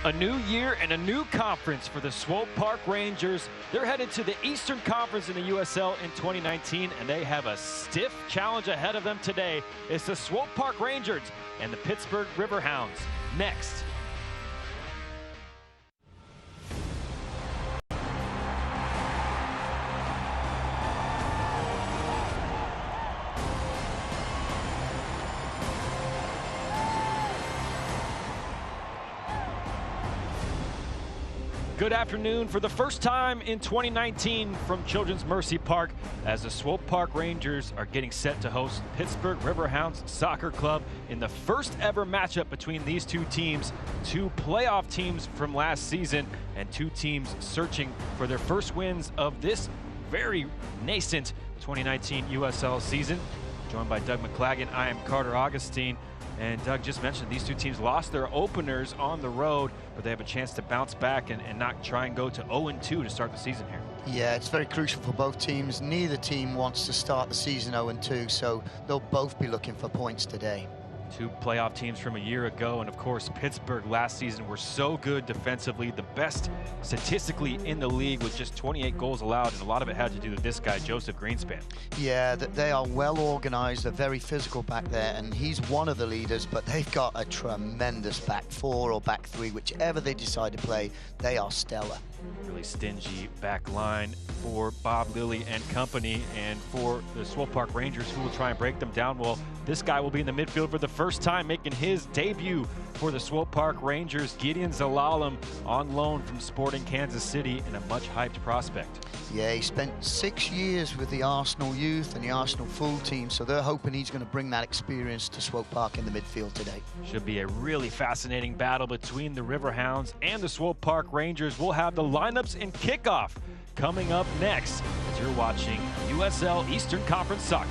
A new year and a new conference for the Swope Park Rangers. They're headed to the Eastern Conference in the USL in 2019, and they have a stiff challenge ahead of them today. It's the Swope Park Rangers and the Pittsburgh Riverhounds. Next. Good afternoon. For the first time in 2019 from Children's Mercy Park, as the Swope Park Rangers are getting set to host Pittsburgh Riverhounds Soccer Club in the first ever matchup between these two teams, two playoff teams from last season, and two teams searching for their first wins of this very nascent 2019 USL season. Joined by Doug McClagan, I am Carter Augustine. And Doug just mentioned these two teams lost their openers on the road, but they have a chance to bounce back and not try and go to 0-2 to start the season here. Yeah, it's very crucial for both teams. Neither team wants to start the season 0-2, so they'll both be looking for points today. Two playoff teams from a year ago, and of course Pittsburgh last season were so good defensively, the best statistically in the league with just 28 goals allowed, and a lot of it had to do with this guy, Joseph Greenspan. Yeah, they are well organized, they're very physical back there, and he's one of the leaders, but they've got a tremendous back four or back three, whichever they decide to play, they are stellar. Really stingy back line for Bob Lilly and company, and for the Swope Park Rangers, who will try and break them down. Well, this guy will be in the midfield for the first time, making his debut for the Swope Park Rangers. Gideon Zalalem on loan from Sporting Kansas City, and a much hyped prospect. Yeah, he spent 6 years with the Arsenal youth and the Arsenal full team, so they're hoping he's going to bring that experience to Swope Park in the midfield today. Should be a really fascinating battle between the Riverhounds and the Swope Park Rangers. We'll have the lineups and kickoff coming up next as you're watching USL Eastern Conference Soccer.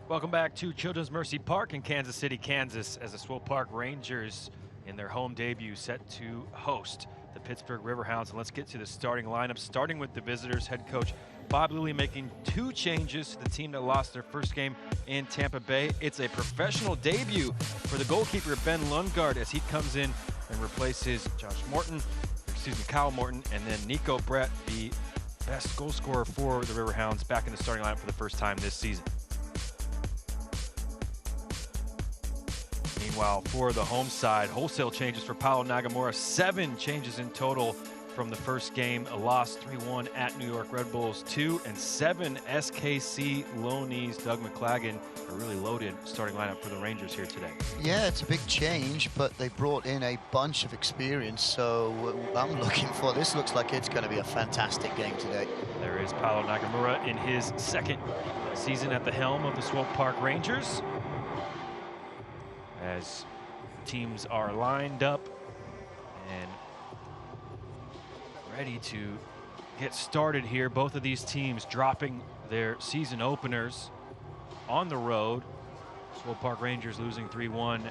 Welcome back to Children's Mercy Park in Kansas City, Kansas, as the Swope Park Rangers in their home debut set to host the Pittsburgh Riverhounds. And let's get to the starting lineup, starting with the visitors. Head coach Bob Lilly making 2 changes to the team that lost their first game in Tampa Bay. It's a professional debut for the goalkeeper Ben Lundgaard as he comes in and replaces Kyle Morton, and then Niko Brett, the best goal scorer for the Riverhounds, back in the starting lineup for the first time this season. Meanwhile, for the home side, wholesale changes for Paulo Nagamura. 7 changes in total from the first game. A loss 3-1 at New York Red Bulls 2, and 7 SKC loanees. Doug McClagan, a really loaded starting lineup for the Rangers here today. Yeah, it's a big change, but they brought in a bunch of experience, so I'm looking for, this looks like it's going to be a fantastic game today. There is Paulo Nagamura in his second season at the helm of the Swope Park Rangers. As teams are lined up and ready to get started here. Both of these teams dropping their season openers on the road. Swope Park Rangers losing 3-1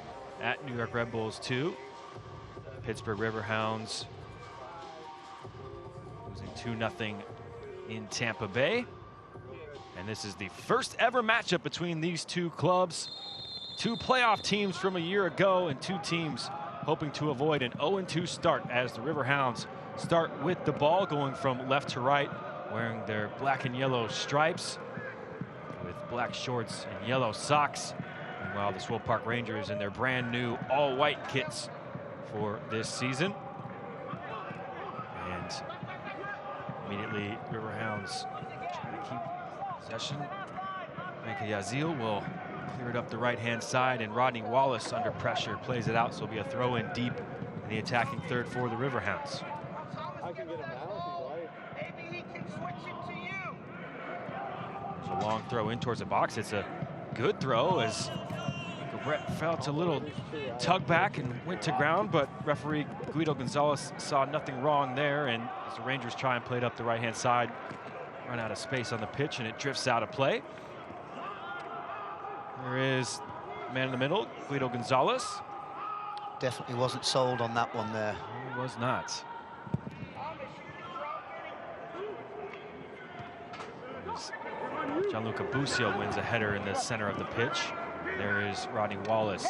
at New York Red Bulls 2. Pittsburgh Riverhounds losing 2-0 in Tampa Bay. And this is the first ever matchup between these two clubs. 2 playoff teams from a year ago, and 2 teams hoping to avoid an 0-2 start as the Riverhounds start with the ball, going from left to right, wearing their black and yellow stripes with black shorts and yellow socks. Meanwhile, the Swope Park Rangers in their brand new all-white kits for this season. And immediately, Riverhounds trying to keep possession. Mika Yazil will clear it up the right-hand side, and Rodney Wallace under pressure plays it out, so it'll be a throw-in deep in the attacking third for the Riverhounds. I can get him now if you like. Maybe he can switch it to you. There's a long throw in towards the box. It's a good throw as Niko Brett felt a little tug back and went to ground, but referee Guido Gonzalez saw nothing wrong there, and as the Rangers try and play it up the right-hand side, run out of space on the pitch, and it drifts out of play. There is man in the middle, Guido Gonzalez. Definitely wasn't sold on that one there. He was not. Gianluca Busio wins a header in the center of the pitch. There is Rodney Wallace.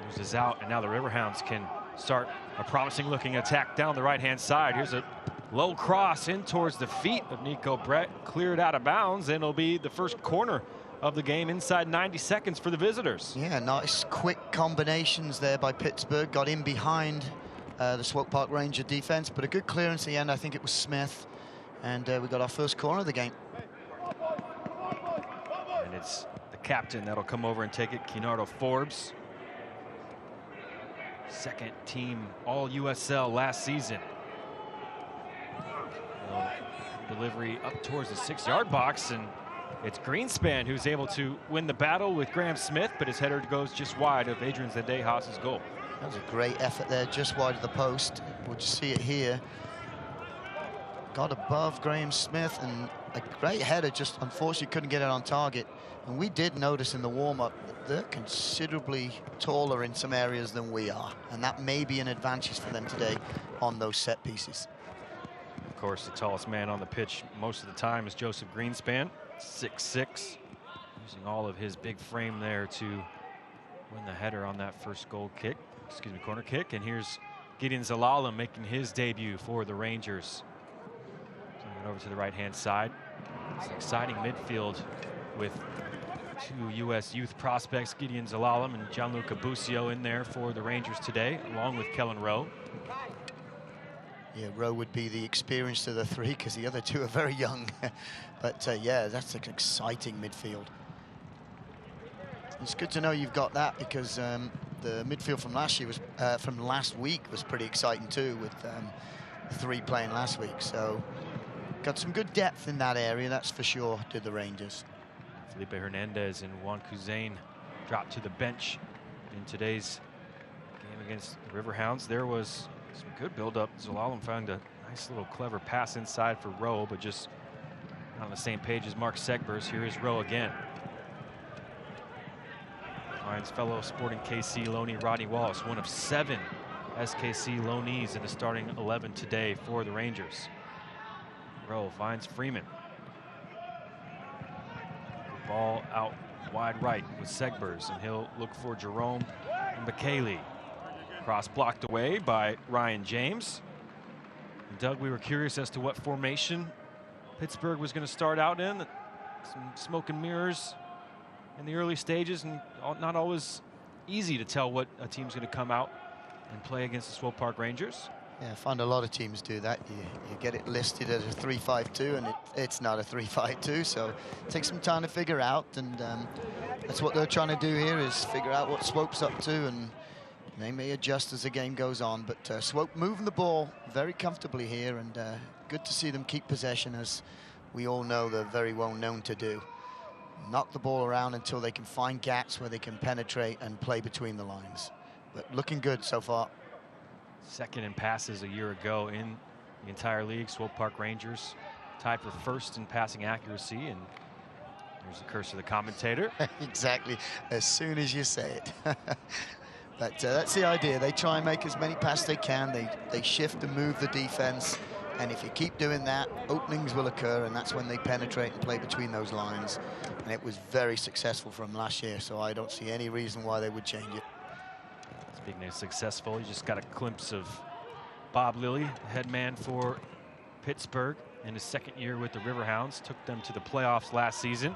Loses out, and now the Riverhounds can start a promising looking attack down the right-hand side. Here's a low cross in towards the feet of Niko Brett, cleared out of bounds, and it'll be the first corner of the game inside 90 seconds for the visitors. Yeah, nice quick combinations there by Pittsburgh. Got in behind the Swope Park Ranger defense, but a good clearance at the end. I think it was Smith, and we got our first corner of the game. And it's the captain that'll come over and take it, Kinardo Forbes. Second team All-USL last season. Delivery up towards the 6-yard box, and it's Greenspan who's able to win the battle with Graham Smith, but his header goes just wide of Adrian Zendejas's goal. That was a great effort there, just wide of the post. We'll just see it here. Got above Graham Smith, and a great header, just unfortunately couldn't get it on target. And we did notice in the warm-up that they're considerably taller in some areas than we are, and that may be an advantage for them today on those set pieces. Of course, the tallest man on the pitch most of the time is Joseph Greenspan, 6'6", using all of his big frame there to win the header on that first corner kick. And here's Gideon Zalalem making his debut for the Rangers. Turning it over to the right-hand side. It's an exciting midfield with 2 U.S. youth prospects, Gideon Zalalem and Gianluca Busio, in there for the Rangers today, along with Kellen Rowe. Yeah, Rowe would be the experienced of the 3 because the other 2 are very young. But yeah, that's an exciting midfield. It's good to know you've got that, because the midfield from last week was pretty exciting too, with the 3 playing last week. So got some good depth in that area, that's for sure, did the Rangers. Felipe Hernandez and Juan Cusain dropped to the bench in today's game against the Riverhounds. There was some good build-up. Zalalem found a nice little clever pass inside for Rowe, but just not on the same page as Mark Segbers. Here is Rowe again. Finds fellow Sporting KC loanee Rodney Wallace, one of 7 SKC loanees in the starting 11 today for the Rangers. Rowe finds Freeman. Ball out wide right with Segbers, and he'll look for Jerome McKaylee. Cross blocked away by Ryan James. And Doug, we were curious as to what formation Pittsburgh was going to start out in. Some smoke and mirrors in the early stages, and not always easy to tell what a team's going to come out and play against the Swope Park Rangers. Yeah, I find a lot of teams do that. You get it listed as a 3-5-2, and it's not a 3-5-2, so it takes some time to figure out, and that's what they're trying to do here, is figure out what Swope's up to, and they may adjust as the game goes on. But Swope moving the ball very comfortably here, and good to see them keep possession, as we all know they're very well known to do. Knock the ball around until they can find gaps where they can penetrate and play between the lines. But looking good so far. Second in passes a year ago in the entire league. Swope Park Rangers tied for first in passing accuracy, and there's the curse of the commentator. Exactly, as soon as you say it. But that's the idea. They try and make as many passes they can. They shift and move the defense, and if you keep doing that, openings will occur, and that's when they penetrate and play between those lines. And it was very successful for them last year, so I don't see any reason why they would change it. Speaking of successful, you just got a glimpse of Bob Lilly, head man for Pittsburgh in his second year with the Riverhounds. Took them to the playoffs last season.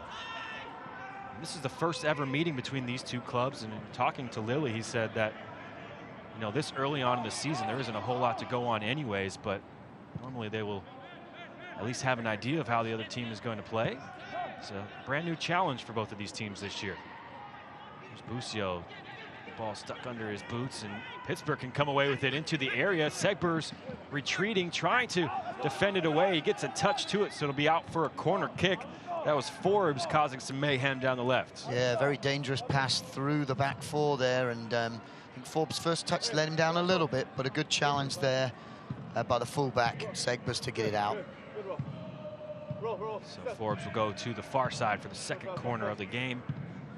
And this is the first ever meeting between these two clubs, and in talking to Lilly, he said that, you know, this early on in the season, there isn't a whole lot to go on anyways, but normally they will at least have an idea of how the other team is going to play. It's a brand new challenge for both of these teams this year. There's Busio. Ball stuck under his boots, and Pittsburgh can come away with it into the area. Segber's retreating, trying to defend it away. He gets a touch to it, so it'll be out for a corner kick. That was Forbes causing some mayhem down the left. Yeah, very dangerous pass through the back four there, and I think Forbes' first touch let him down a little bit, but a good challenge there by the fullback, Segbers, to get it out. So Forbes will go to the far side for the second corner of the game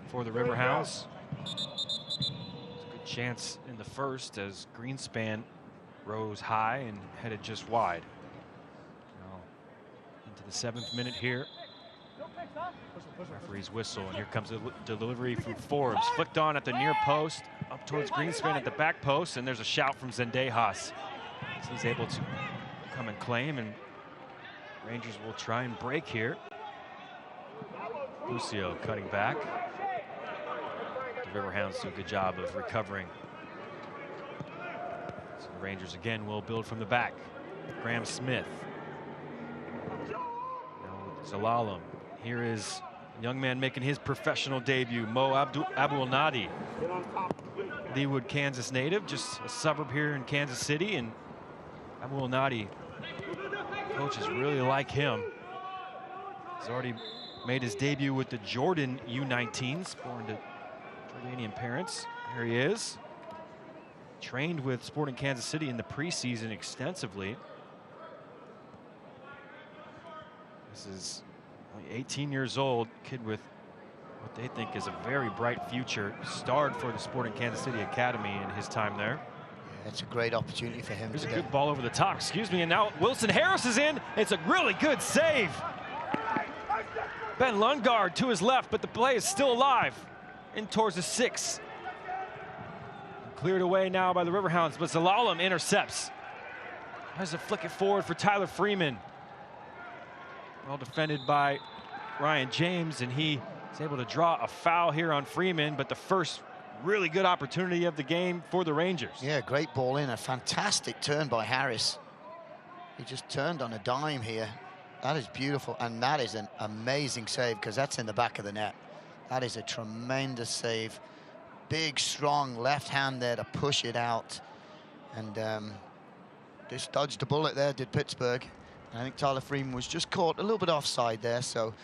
for the Riverhounds. Chance in the first as Greenspan rose high and headed just wide. Now into the 7th minute here. Referee's whistle, and here comes the delivery from Forbes. Flicked on at the near post, up towards Greenspan at the back post, and there's a shout from Zendejas. So he's able to come and claim, and Rangers will try and break here. Lucio cutting back. The Riverhounds do a good job of recovering. So the Rangers again will build from the back. Graham Smith. Now with Zalalem. Here is a young man making his professional debut, Mo Abu El-Nadi. Leawood, Kansas native, just a suburb here in Kansas City, and Abu El-Nadi, coaches really like him. He's already made his debut with the Jordan U19s, born to Jordanian parents. Here he is. Trained with Sporting Kansas City in the preseason extensively. This is only 18 years old, kid with what they think is a very bright future. Starred for the Sporting Kansas City Academy in his time there. Yeah, it's a great opportunity for him. There's a good ball over the top, excuse me, and now Wilson Harris is in. It's a really good save. Ben Lundgaard to his left, but the play is still alive. In towards the 6. Cleared away now by the Riverhounds, but Zalalem intercepts. Tries to flick it forward for Tyler Freeman. Well defended by Ryan James, and he is able to draw a foul here on Freeman, but the first really good opportunity of the game for the Rangers. Yeah, great ball in, a fantastic turn by Harris. He just turned on a dime here. That is beautiful, and that is an amazing save, because that's in the back of the net. That is a tremendous save. Big, strong left hand there to push it out. And just dodged a bullet there, did Pittsburgh. And I think Tyler Freeman was just caught a little bit offside there. So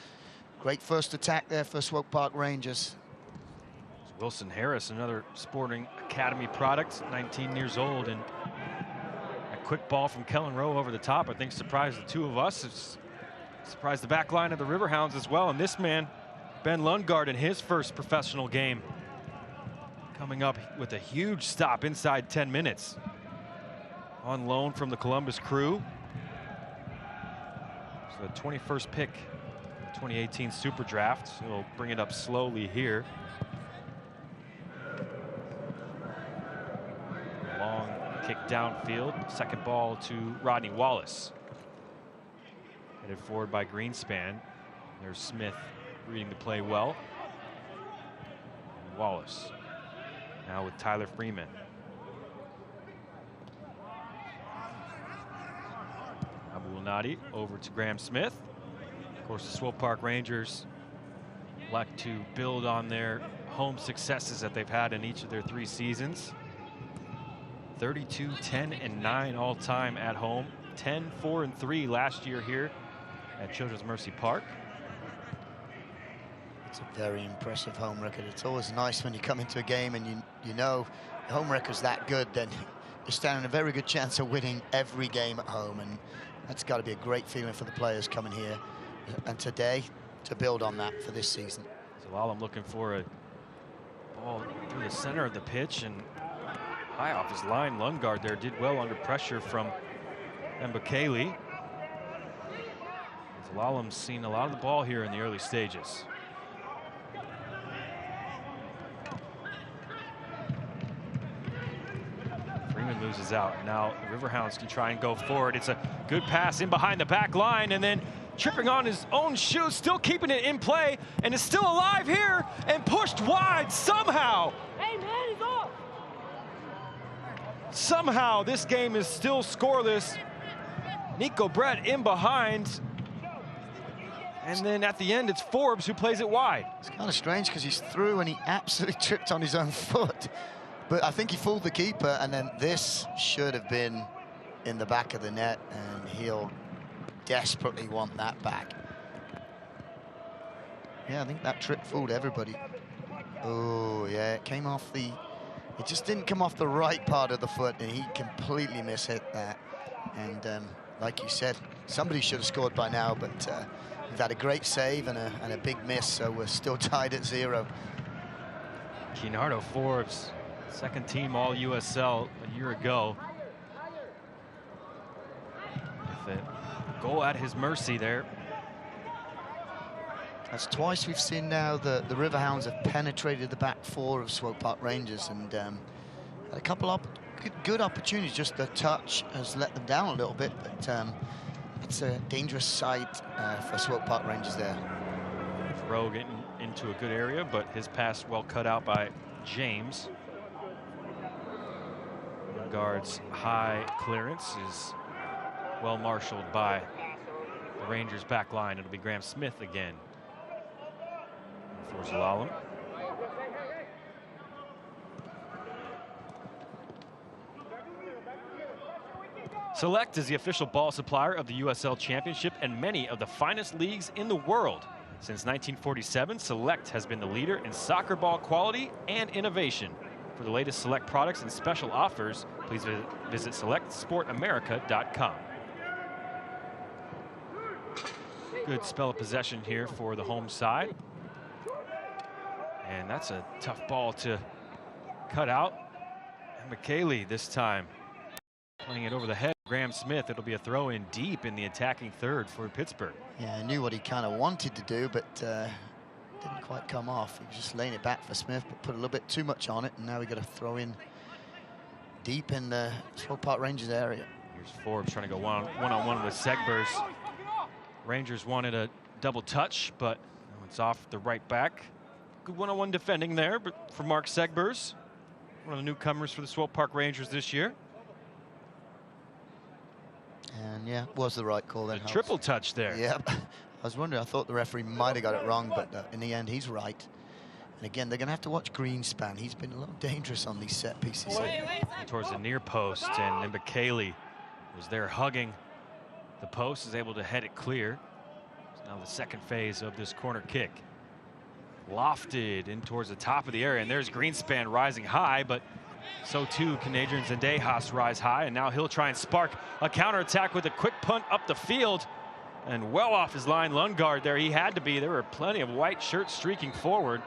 great first attack there for Swope Park Rangers. Wilson Harris, another Sporting Academy product, 19 years old. And a quick ball from Kellen Rowe over the top, I think surprised the two of us. It's surprised the back line of the Riverhounds as well. And this man, Ben Lundgaard, in his first professional game, coming up with a huge stop inside 10 minutes. On loan from the Columbus Crew. So the 21st pick, 2018 Super Draft. So we'll bring it up slowly here. Long kick downfield. Second ball to Rodney Wallace. Headed forward by Greenspan. There's Smith reading the play well. And Wallace. Now with Tyler Freeman. Nadi over to Graham Smith. Of course, the Swope Park Rangers like to build on their home successes that they've had in each of their 3 seasons. 32, 10, and 9 all time at home. 10, 4, and 3 last year here at Children's Mercy Park. It's a very impressive home record. It's always nice when you come into a game and you know the home record's that good, then you're standing a very good chance of winning every game at home, and that's got to be a great feeling for the players coming here and today to build on that for this season. Zalalem looking for a ball through the center of the pitch and high off his line. Lundgaard there did well under pressure from Mbakeli. Zalalem's seen a lot of the ball here in the early stages. Freeman loses out. Now the Riverhounds can try and go forward. It's a good pass in behind the back line, and then tripping on his own shoes, still keeping it in play, and is still alive here and pushed wide somehow. Hey man, he's off. Somehow this game is still scoreless. Niko Brett in behind. And then at the end, it's Forbes who plays it wide. It's kind of strange because he's through and he absolutely tripped on his own foot. But I think he fooled the keeper, and then this should have been in the back of the net, and he'll desperately want that back. Yeah, I think that trip fooled everybody. Oh, yeah, it came off the... It just didn't come off the right part of the foot, and he completely mishit that. And like you said, somebody should have scored by now, but we've had a great save and a big miss, so we're still tied at 0. Keynardo Forbes, second team All-USL a year ago. With a goal at his mercy there. That's twice we've seen now the Riverhounds have penetrated the back 4 of Swope Park Rangers, and had a couple of good opportunities. Just the touch has let them down a little bit, but it's a dangerous site for Swope Park Rangers there. Rowe getting into a good area, but his pass well cut out by James. Guard's high clearance is well marshaled by the Rangers back line. It'll be Graham Smith again for Zalalem. Select is the official ball supplier of the USL Championship and many of the finest leagues in the world. Since 1947, Select has been the leader in soccer ball quality and innovation. For the latest Select products and special offers, please visit selectsportamerica.com. Good spell of possession here for the home side. And that's a tough ball to cut out. And McKaylee this time playing it over the head. Graham Smith, it'll be a throw in deep in the attacking third for Pittsburgh. Yeah, I knew what he kind of wanted to do, but didn't quite come off. He was just laying it back for Smith, but put a little bit too much on it, and now we got to throw in deep in the Swope Park Rangers area. Here's Forbes trying to go one-on-one with Segbers. Rangers wanted a double touch, but it's off the right back. Good one-on-one defending there, but for Mark Segbers, one of the newcomers for the Swope Park Rangers this year. And yeah, was the right call then. A triple touch there. Yeah, I was wondering, I thought the referee might have got it wrong, but in the end, he's right. And again, they're going to have to watch Greenspan. He's been a little dangerous on these set pieces. Towards the near post, and McKaylee was there hugging the post, is able to head it clear. It's now the second phase of this corner kick. Lofted in towards the top of the area, and there's Greenspan rising high, but so too can Adrian Zendejas rise high, and now he'll try and spark a counterattack with a quick punt up the field. And well off his line, Lundgaard there. He had to be. There were plenty of white shirts streaking forward.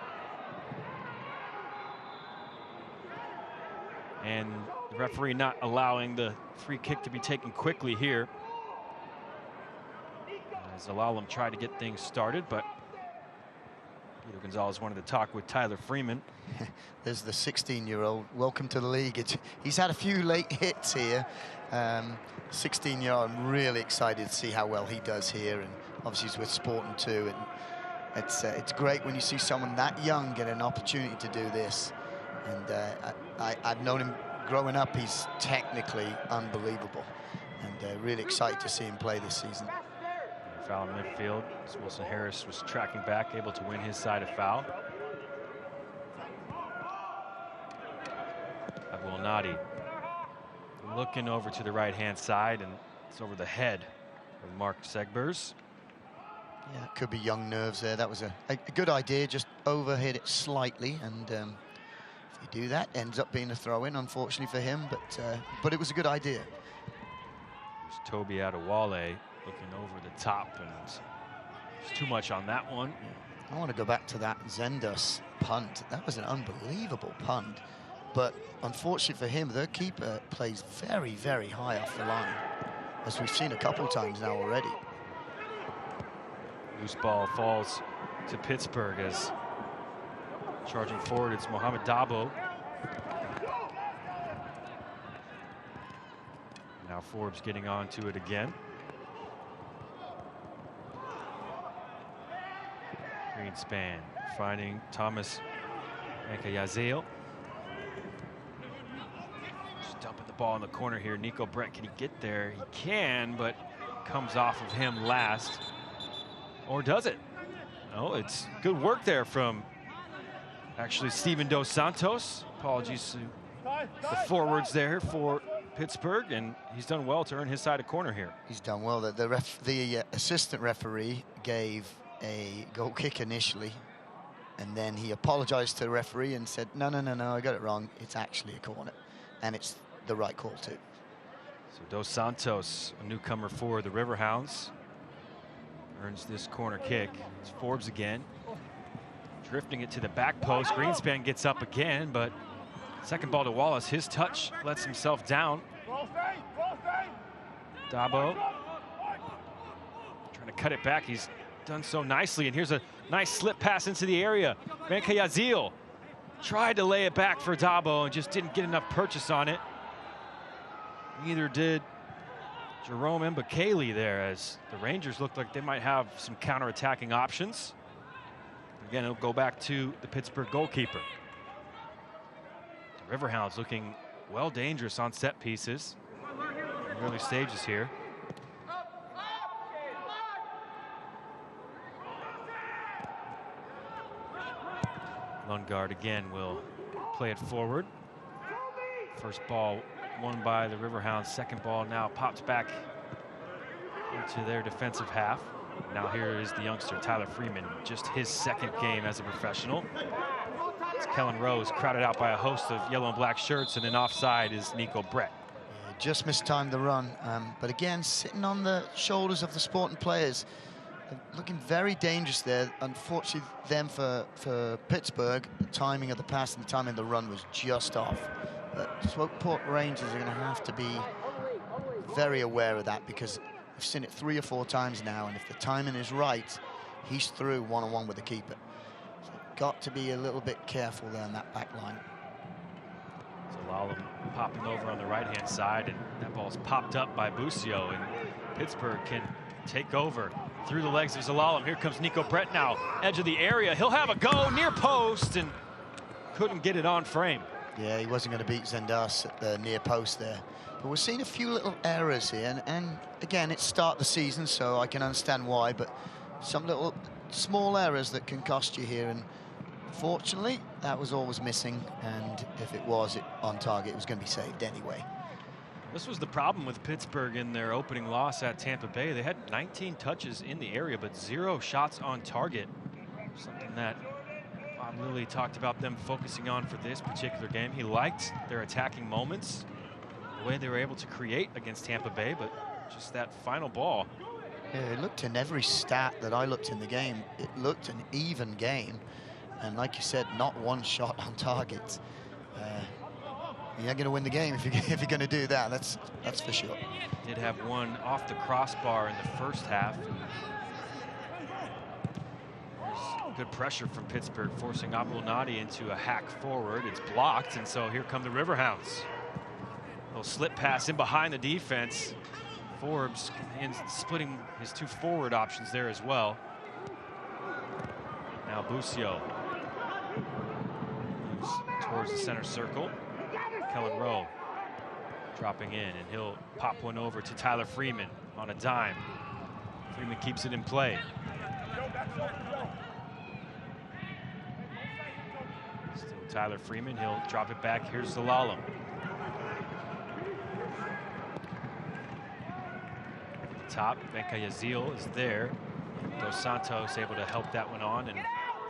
And the referee not allowing the free kick to be taken quickly here. As Zalalem tried to get things started, but Peter Gonzalez wanted to talk with Tyler Freeman. There's the 16-year-old. Welcome to the league. He's had a few late hits here. 16-year-old, I'm really excited to see how well he does here. And obviously he's with Sporting too. And it's great when you see someone that young get an opportunity to do this. And I've known him growing up. He's technically unbelievable. And really excited to see him play this season. Foul in midfield as Wilson Harris was tracking back, able to win his side of foul. Abulnadi looking over to the right-hand side, and it's over the head of Mark Segbers. Yeah, it could be young nerves there. That was a good idea, just overhit it slightly, and if you do that, ends up being a throw-in, unfortunately for him, but it was a good idea. There's Toby Adewale looking over the top, and there's too much on that one. I want to go back to that Zendas punt. That was an unbelievable punt, but unfortunately for him, the keeper plays very, very high off the line, as we've seen a couple times now already. Loose ball falls to Pittsburgh as charging forward, it's Mohamed Dabo. Now Forbes getting on to it again. Greenspan finding Thomas Menkayazil. Just dumping the ball in the corner here. Niko Brett, can he get there? He can, but comes off of him last. Or does it? No, it's good work there from actually Steven Dos Santos. Apologies to the forwards there for Pittsburgh, and he's done well to earn his side of corner here. He's done well. The assistant referee gave a goal kick initially, and then he apologized to the referee and said, no, I got it wrong. It's actually a corner, and it's the right call too. So Dos Santos, a newcomer for the Riverhounds, earns this corner kick. It's Forbes again, drifting it to the back post. Greenspan gets up again, but second ball to Wallace. His touch lets himself down. Dabo trying to cut it back. He's done so nicely, and here's a nice slip pass into the area. Menkayazil tried to lay it back for Dabo and just didn't get enough purchase on it. Neither did Jerome Mbakele there, as the Rangers looked like they might have some counter-attacking options. Again, it'll go back to the Pittsburgh goalkeeper. The Riverhounds looking well dangerous on set pieces in the early stages here. Lundgaard again will play it forward. First ball won by the Riverhounds. Second ball now pops back into their defensive half. Now here is the youngster, Tyler Freeman, just his second game as a professional. It's Kellen Rose crowded out by a host of yellow and black shirts, and then offside is Niko Brett. Yeah, just mistimed the run, but again, sitting on the shoulders of the Sporting players. Looking very dangerous there. Unfortunately, then for Pittsburgh, the timing of the pass and the timing of the run was just off. Swope Rangers are going to have to be very aware of that, because we've seen it 3 or 4 times now, and if the timing is right, he's through one-on-one with the keeper. So got to be a little bit careful there on that back line. Zalalem popping over on the right-hand side, and that ball's popped up by Busio, and Pittsburgh can take over through the legs of Zalalem. Here comes Niko Brett now, edge of the area. He'll have a go near post and couldn't get it on frame. Yeah, he wasn't going to beat Zendas at the near post there. But we're seeing a few little errors here, and again, it's start of the season, so I can understand why, but some little small errors that can cost you here, and fortunately, that was always missing, and if it was on target, it was going to be saved anyway. This was the problem with Pittsburgh in their opening loss at Tampa Bay. They had 19 touches in the area, but 0 shots on target. Something that Bob Lilly talked about them focusing on for this particular game. He liked their attacking moments, the way they were able to create against Tampa Bay, but just that final ball. Yeah, it looked in every stat that I looked in the game, it looked an even game. And like you said, not 1 shot on target. You're not going to win the game if you're going to do that. That's for sure. Did have one off the crossbar in the first half. There's good pressure from Pittsburgh, forcing Abulnadi into a hack forward. It's blocked, and so here come the Riverhounds. Little slip pass in behind the defense. Forbes splitting his 2 forward options there as well. Now Busio moves towards the center circle. Kellen Rowe dropping in, and he'll pop one over to Tyler Freeman on a dime. Freeman keeps it in play. Still Tyler Freeman, he'll drop it back. Here's Zalalem. Top, Venkayazil is there. Dos Santos able to help that one on and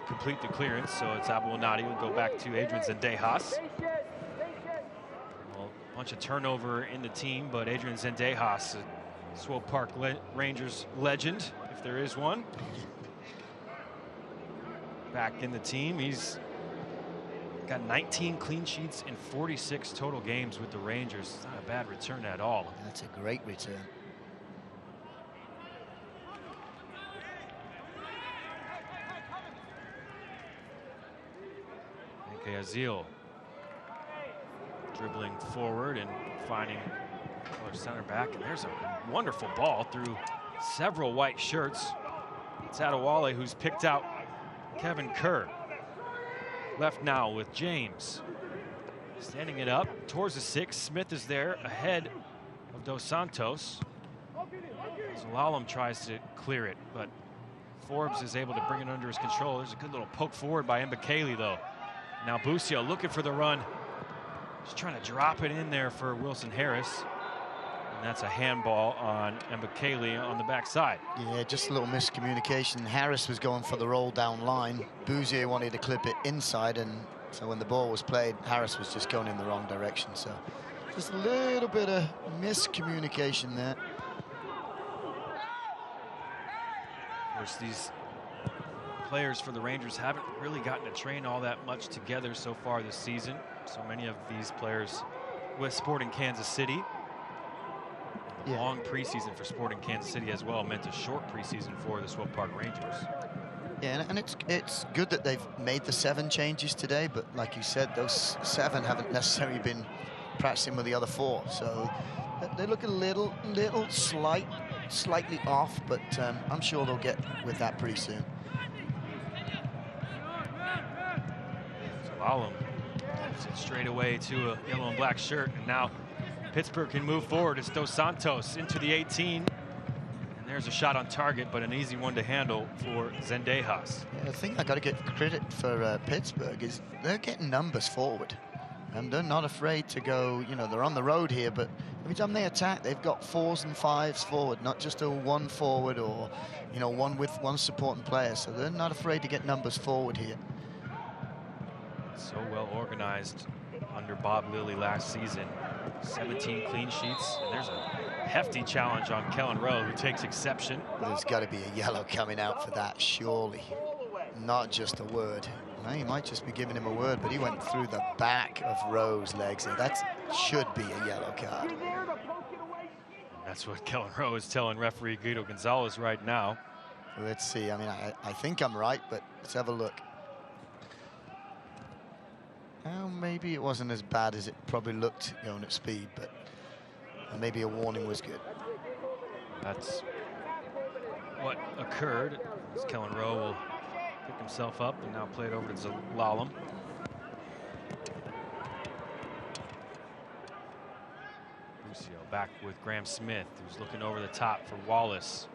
complete the clearance, so it's Abouelnadi will go back to Adrian Zendejas. Well, a bunch of turnover in the team, but Adrian Zendejas, a Swope Park Rangers legend, if there is one. Back in the team, he's got 19 clean sheets in 46 total games with the Rangers. It's not a bad return at all. That's a great return. Azil dribbling forward and finding our center back, and there's a wonderful ball through several white shirts. It's Adewale who's picked out Kevin Kerr. Left now with James. Standing it up towards the 6. Smith is there ahead of Dos Santos. Zalalem tries to clear it, but Forbes is able to bring it under his control. There's a good little poke forward by Mbakele though. Now Busio looking for the run. Just trying to drop it in there for Wilson Harris. And that's a handball on Mbakele on the backside. Yeah, just a little miscommunication. Harris was going for the roll down line. Busio wanted to clip it inside, and so when the ball was played, Harris was just going in the wrong direction. So just a little bit of miscommunication there. Of course, these players for the Rangers haven't really gotten to train all that much together so far this season. So many of these players with Sporting Kansas City. Yeah. Long preseason for Sporting Kansas City as well meant a short preseason for the Swope Park Rangers. Yeah, and it's good that they've made the 7 changes today, but like you said, those 7 haven't necessarily been practicing with the other 4. So they look a little slightly off, but I'm sure they'll get with that pretty soon. Zalalem gives it straight away to a yellow and black shirt, and now Pittsburgh can move forward. It's Dos Santos into the 18, and there's a shot on target, but an easy one to handle for Zendejas. Yeah, the thing I got to get credit for Pittsburgh is they're getting numbers forward, and they're not afraid to go. You know, they're on the road here, but every time they attack, they've got 4s and 5s forward, not just a 1 forward or, you know, 1 with 1 supporting player. So they're not afraid to get numbers forward here. So well organized under Bob Lilly last season. 17 clean sheets, and there's a hefty challenge on Kellen Rowe, who takes exception. There's got to be a yellow coming out for that, surely. Not just a word. Well, he might just be giving him a word, but he went through the back of Rowe's legs. That should be a yellow card. And that's what Kellen Rowe is telling referee Guido Gonzalez right now. Let's see. I mean, I think I'm right, but let's have a look. Well, maybe it wasn't as bad as it probably looked going at speed, but maybe a warning was good. That's what occurred. As Kellen Rowe will pick himself up and now play it over to Zalalem. Busio back with Graham Smith, who's looking over the top for Wallace.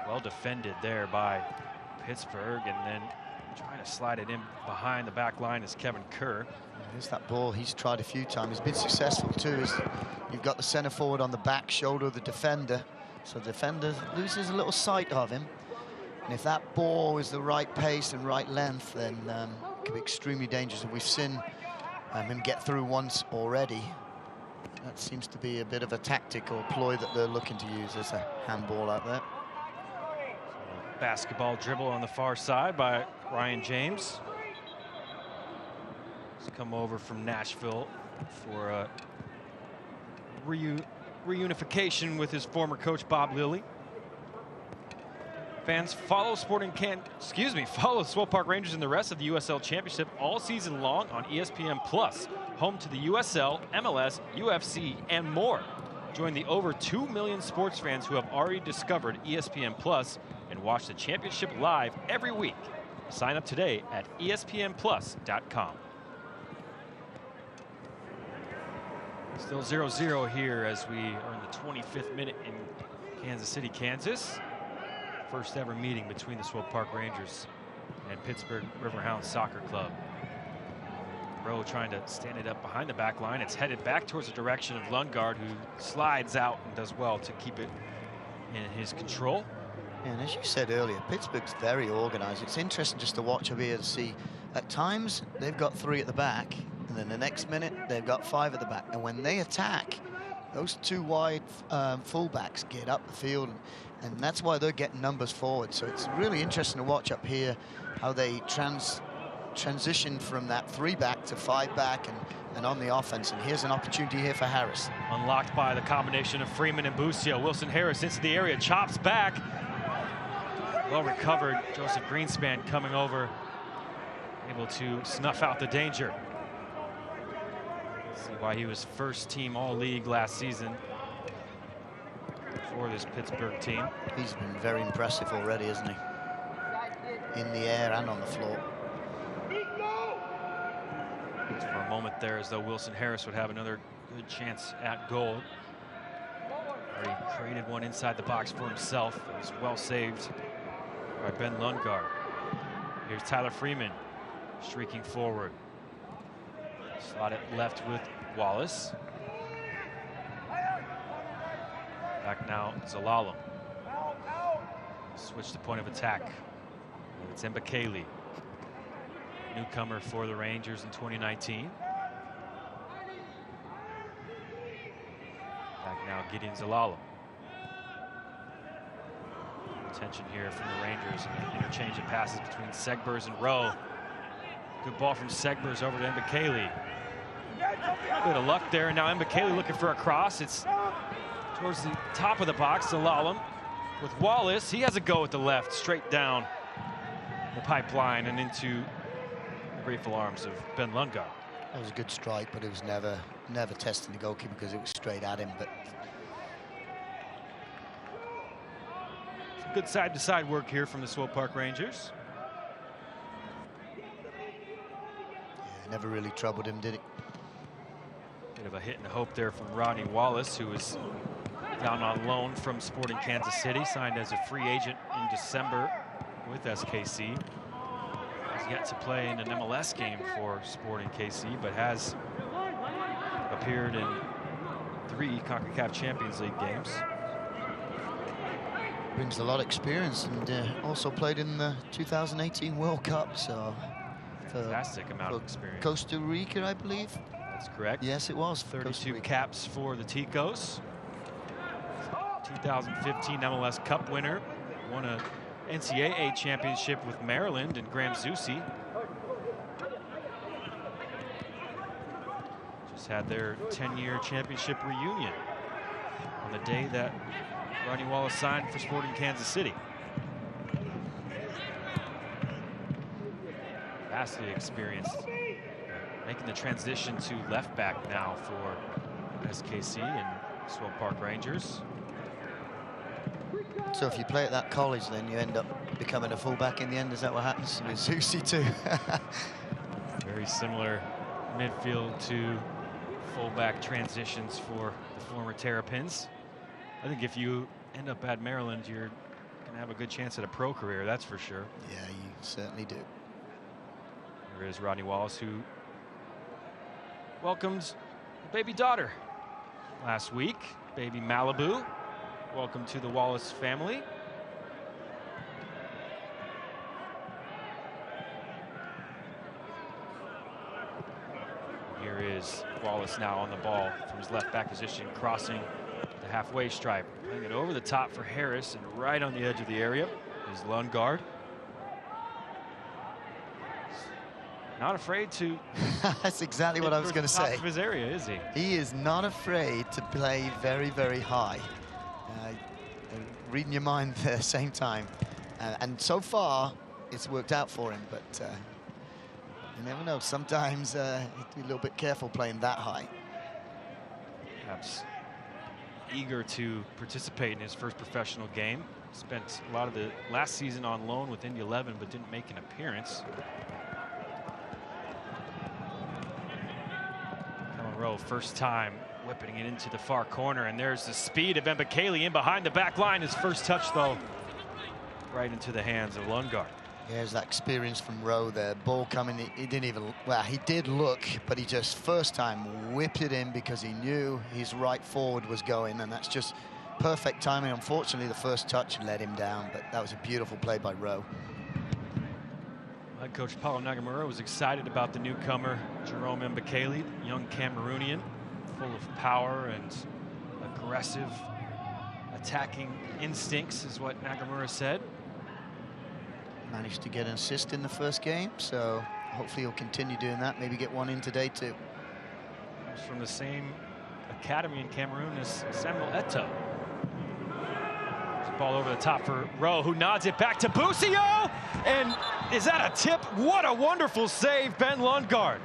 Well defended there by Pittsburgh, and then trying to slide it in behind the back line is Kevin Kerr. There's that ball he's tried a few times. He's been successful too. You've got the center forward on the back shoulder of the defender. So the defender loses a little sight of him. And if that ball is the right pace and right length, then it can be extremely dangerous. And we've seen him get through once already. That seems to be a bit of a tactic or ploy that they're looking to use. There's a handball out there. Basketball dribble on the far side by Ryan James. He's come over from Nashville for a reunification with his former coach Bob Lilly. Fans, follow follow Swope Park Rangers and the rest of the USL Championship all season long on ESPN Plus, home to the USL, MLS, UFC, and more. Join the over 2 million sports fans who have already discovered ESPN Plus and watch the championship live every week. Sign up today at espnplus.com. Still 0-0 here as we are in the 25th minute in Kansas City, Kansas. First ever meeting between the Swope Park Rangers and Pittsburgh Riverhounds Soccer Club. Rowe trying to stand it up behind the back line. It's headed back towards the direction of Lundgaard, who slides out and does well to keep it in his control. And as you said earlier, Pittsburgh's very organized. It's interesting just to watch over here to see, at times they've got 3 at the back, and then the next minute they've got 5 at the back. And when they attack, those 2 wide fullbacks get up the field, and that's why they're getting numbers forward. So it's really interesting to watch up here how they transition from that 3 back to 5 back and on the offense. And here's an opportunity here for Harris. Unlocked by the combination of Freeman and Busio. Wilson Harris into the area, chops back. Well recovered. Joseph Greenspan coming over, able to snuff out the danger. See why he was first team all-league last season for this Pittsburgh team. He's been very impressive already, isn't he? In the air and on the floor. For a moment there, as though Wilson Harris would have another good chance at goal. Already created one inside the box for himself. It was well saved by Ben Lundgaard. Here's Tyler Freeman streaking forward. Slot it left with Wallace. Back now, Zalalem. Switch the point of attack. It's Mbakele, newcomer for the Rangers in 2019. Back now, Gideon Zalalem. Attention here from the Rangers, and interchange of passes between Segbers and Rowe. Good ball from Segbers over to Mbakele. Bit of luck there, and now Mbakele looking for a cross. It's towards the top of the box. Zalalem with Wallace. He has a go at the left, straight down the pipeline and into the grateful arms of Ben Lundgaard. That was a good strike, but it was never testing the goalkeeper because it was straight at him. But some good side-to-side work here from the Swope Park Rangers. Yeah, never really troubled him, did it? Bit of a hit and hope there from Rodney Wallace, who was down on loan from Sporting Kansas City, signed as a free agent in December with SKC. Has yet to play in an MLS game for Sporting KC, but has appeared in 3 CONCACAF Champions League games. Brings a lot of experience, and also played in the 2018 World Cup. So fantastic amount of experience. Costa Rica, I believe. That's correct. Yes, it was. 32 caps for the Ticos. 2015 MLS Cup winner. Won a NCAA championship with Maryland and Graham Zusi. Just had their 10-year championship reunion on the day that Rodney Wallace signed for Sporting Kansas City. Vastly experienced. Making the transition to left back now for SKC and Swope Park Rangers. So if you play at that college, then you end up becoming a fullback in the end. Is that what happens with Zusi too? Very similar midfield to fullback transitions for the former Terrapins. I think if you end up at Maryland, you're going to have a good chance at a pro career, that's for sure. Yeah, you certainly do. There is Rodney Wallace, who welcomed a baby daughter last week, baby Malibu. Welcome to the Wallace family. Here is Wallace now on the ball from his left back position, crossing the halfway stripe. Playing it over the top for Harris, and right on the edge of the area is Lundgaard. Not afraid to. That's exactly what I was going to say. Top of his area, is he? He is not afraid to play very, very high. Reading your mind at the same time. And so far, it's worked out for him, but you never know. Sometimes you have to be a little bit careful playing that high. Perhaps eager to participate in his first professional game. Spent a lot of the last season on loan with Indy 11, but didn't make an appearance. Rowe, first time whipping it into the far corner, and there's the speed of Mbakele in behind the back line. His first touch, though, right into the hands of Lundgaard. There's that experience from Rowe there. Ball coming, he didn't even, well, he did look, but he just first time whipped it in because he knew his right forward was going, and that's just perfect timing. Unfortunately, the first touch let him down, but that was a beautiful play by Rowe. Head coach Paulo Nagamura was excited about the newcomer, Jerome Mbakele, young Cameroonian, full of power and aggressive attacking instincts, is what Nagamura said. Managed to get an assist in the first game, so hopefully he'll continue doing that, maybe get one in today too. Comes from the same academy in Cameroon as Samuel Eto'o. Ball over the top for Rowe, who nods it back to Busio, and is that a tip? What a wonderful save, Ben Lundgaard.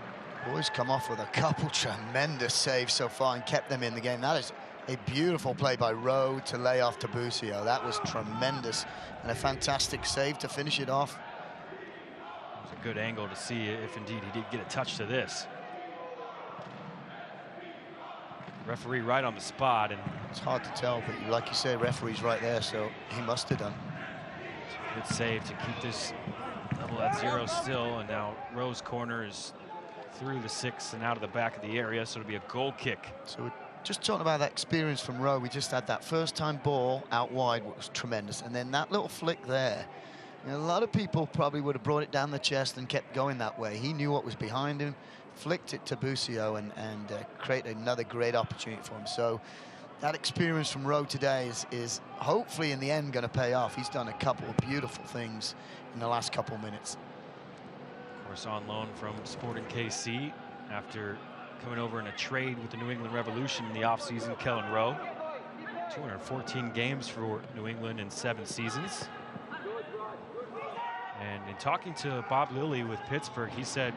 Boys come off with a couple tremendous saves so far and kept them in the game. That is a beautiful play by Rowe to lay off to Busio. That was tremendous, and a fantastic save to finish it off. It was a good angle to see if indeed he did get a touch to this. Referee right on the spot, and it's hard to tell, but like you say, referee's right there, so he must have done. Good save to keep this level at 0 still, and now Rowe's corner is through the 6 and out of the back of the area, so it'll be a goal kick. So we're just talking about that experience from Rowe. We just had that first time ball out wide, which was tremendous, and then that little flick there. You know, a lot of people probably would have brought it down the chest and kept going that way. He knew what was behind him, flicked it to Busio, and created another great opportunity for him. So that experience from Rowe today is hopefully in the end going to pay off. He's done a couple of beautiful things in the last couple of minutes. Of course, on loan from Sporting KC after coming over in a trade with the New England Revolution in the offseason, Kellen Rowe. 214 games for New England in 7 seasons. And in talking to Bob Lilly with Pittsburgh, he said,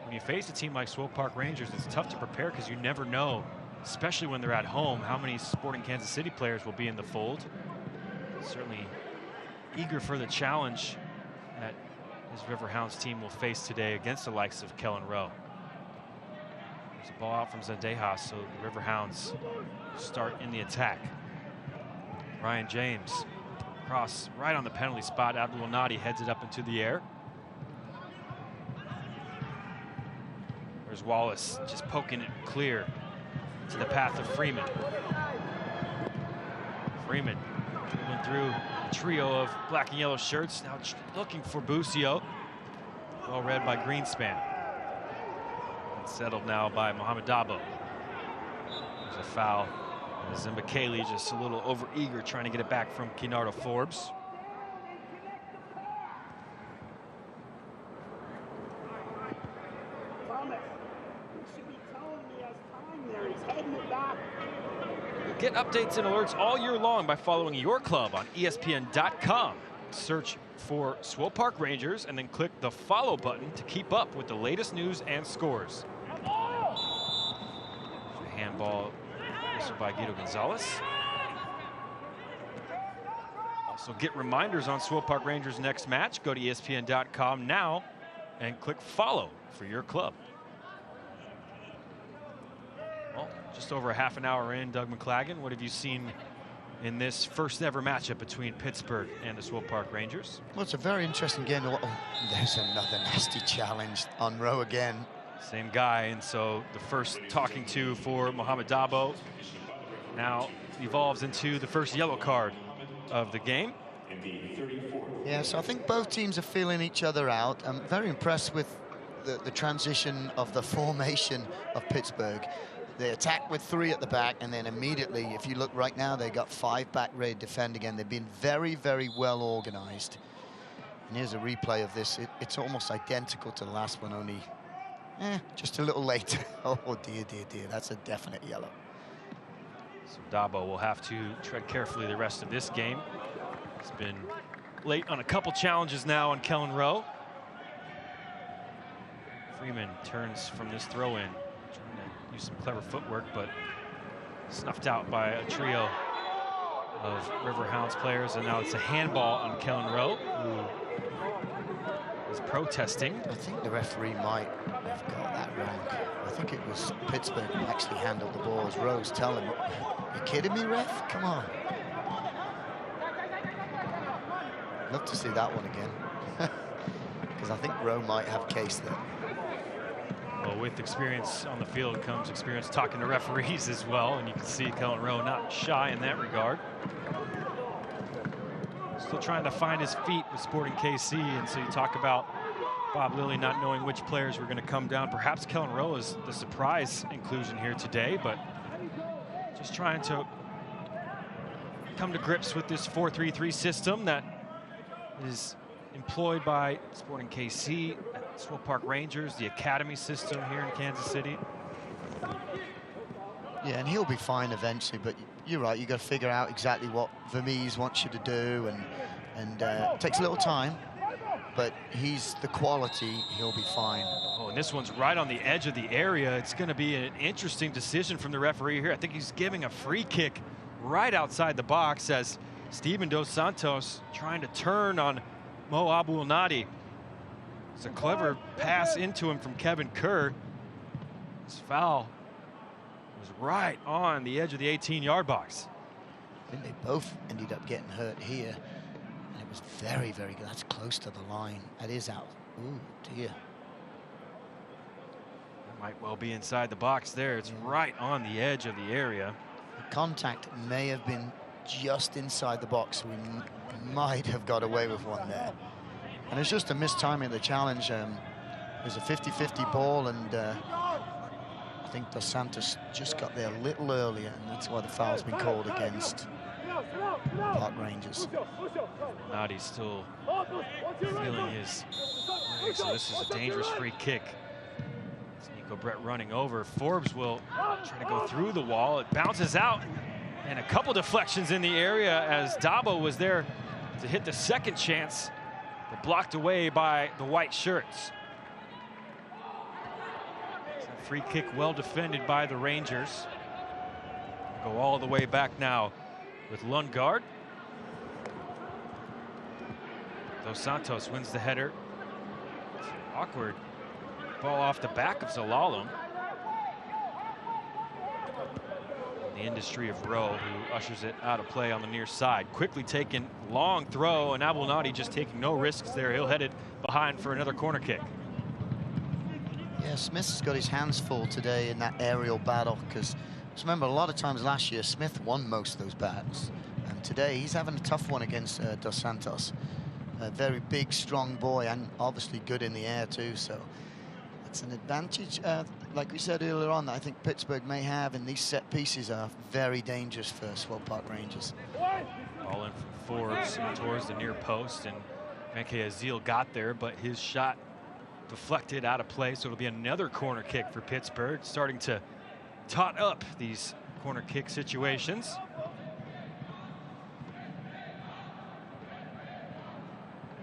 when you face a team like Swope Park Rangers, it's tough to prepare because you never know, especially when they're at home, how many Sporting Kansas City players will be in the fold. Certainly eager for the challenge that his Riverhounds team will face today against the likes of Kellen Rowe. There's a ball out from Zendejas, so the Riverhounds start in the attack. Ryan James, cross right on the penalty spot. Abdul Nadi heads it up into the air. There's Wallace just poking it clear to the path of Freeman. Freeman dribbling through a trio of black and yellow shirts, now looking for Busio. Well read by Greenspan. And settled now by Mohamed Dabo. There's a foul. Mbakele just a little over-eager trying to get it back from Kinardo Forbes. Get updates and alerts all year long by following your club on ESPN.com. Search for Swope Park Rangers and then click the follow button to keep up with the latest news and scores. Handball whistled by Guido Gonzalez. Also get reminders on Swope Park Rangers' next match. Go to ESPN.com now and click follow for your club. Well, just over a half an hour in, Doug McClagan, what have you seen in this first ever matchup between Pittsburgh and the Swope Park Rangers? Well, it's a very interesting game. Oh, there's another nasty challenge on Rowe again. Same guy, and so the first talking to for Mohamed Dabo now evolves into the first yellow card of the game. Yeah, so I think both teams are feeling each other out. I'm very impressed with the transition of the formation of Pittsburgh. They attack with 3 at the back, and then immediately, if you look right now, they got 5 back ready to defend again. They've been very, very well organized. And here's a replay of this. It's almost identical to the last one, only just a little later. Oh, dear, dear, dear. That's a definite yellow. So Dabo will have to tread carefully the rest of this game. He's been late on a couple challenges now on Kellen Rowe. Freeman turns from this throw-in. Use some clever footwork, but snuffed out by a trio of Riverhounds players, and now it's a handball on Kellen Rowe, who is protesting. I think the referee might have got that wrong. I think think it was Pittsburgh who actually handled the ball, as Rose telling him, "You kidding me, ref? Come on." Love to see that one again. Because I think Rowe might have case there. Well, with experience on the field comes experience talking to referees as well, and you can see Kellen Rowe not shy in that regard. Still trying to find his feet with Sporting KC, and so you talk about Bob Lilly not knowing which players were going to come down. Perhaps Kellen Rowe is the surprise inclusion here today, but just trying to come to grips with this 4-3-3 system that is employed by Sporting KC, Swope Park Rangers, the academy system here in Kansas City. Yeah, and he'll be fine eventually, but you're right, you got to figure out exactly what Vermees wants you to do, and it takes a little time, but he's the quality, he'll be fine. Oh, and this one's right on the edge of the area. It's going to be an interesting decision from the referee here. I think he's giving a free kick right outside the box as Steven Dos Santos trying to turn on Mo Abou-El-Nadi. It's a clever pass into him from Kevin Kerr. This foul was right on the edge of the 18-yard box. I think they both ended up getting hurt here. And it was very, very good. That's close to the line. That is out. Ooh, dear. That might well be inside the box there. It's right on the edge of the area. The contact may have been just inside the box. We might have got away with one there. And it's just a mistiming of the challenge. It was a 50-50 ball, and I think Dos Santos just got there a little earlier, and that's why the foul's been called against Park Rangers. Nadi's still feeling his leg, so this is a dangerous free kick. It's Niko Brett running over. Forbes will try to go through the wall. It bounces out, and a couple deflections in the area as Dabo was there to hit the second chance, but blocked away by the white shirts. Free kick well defended by the Rangers. Go all the way back now with Lundgaard. Dos Santos wins the header. Awkward ball off the back of Zalalem. The industry of Rowe, who ushers it out of play on the near side. Quickly taken, long throw, and Abou-El-Nadi just taking no risks there. He'll head it behind for another corner kick. Yeah, Smith's got his hands full today in that aerial battle, because remember, a lot of times last year Smith won most of those battles, and today he's having a tough one against Dos Santos. A very big, strong boy, and obviously good in the air too, so it's an advantage, like we said earlier on, that I think Pittsburgh may have, and these set pieces are very dangerous for Swope Park Rangers. Ball in from Forbes towards the near post, and Menke Azil got there, but his shot deflected out of play, so it'll be another corner kick for Pittsburgh, starting to tot up these corner kick situations.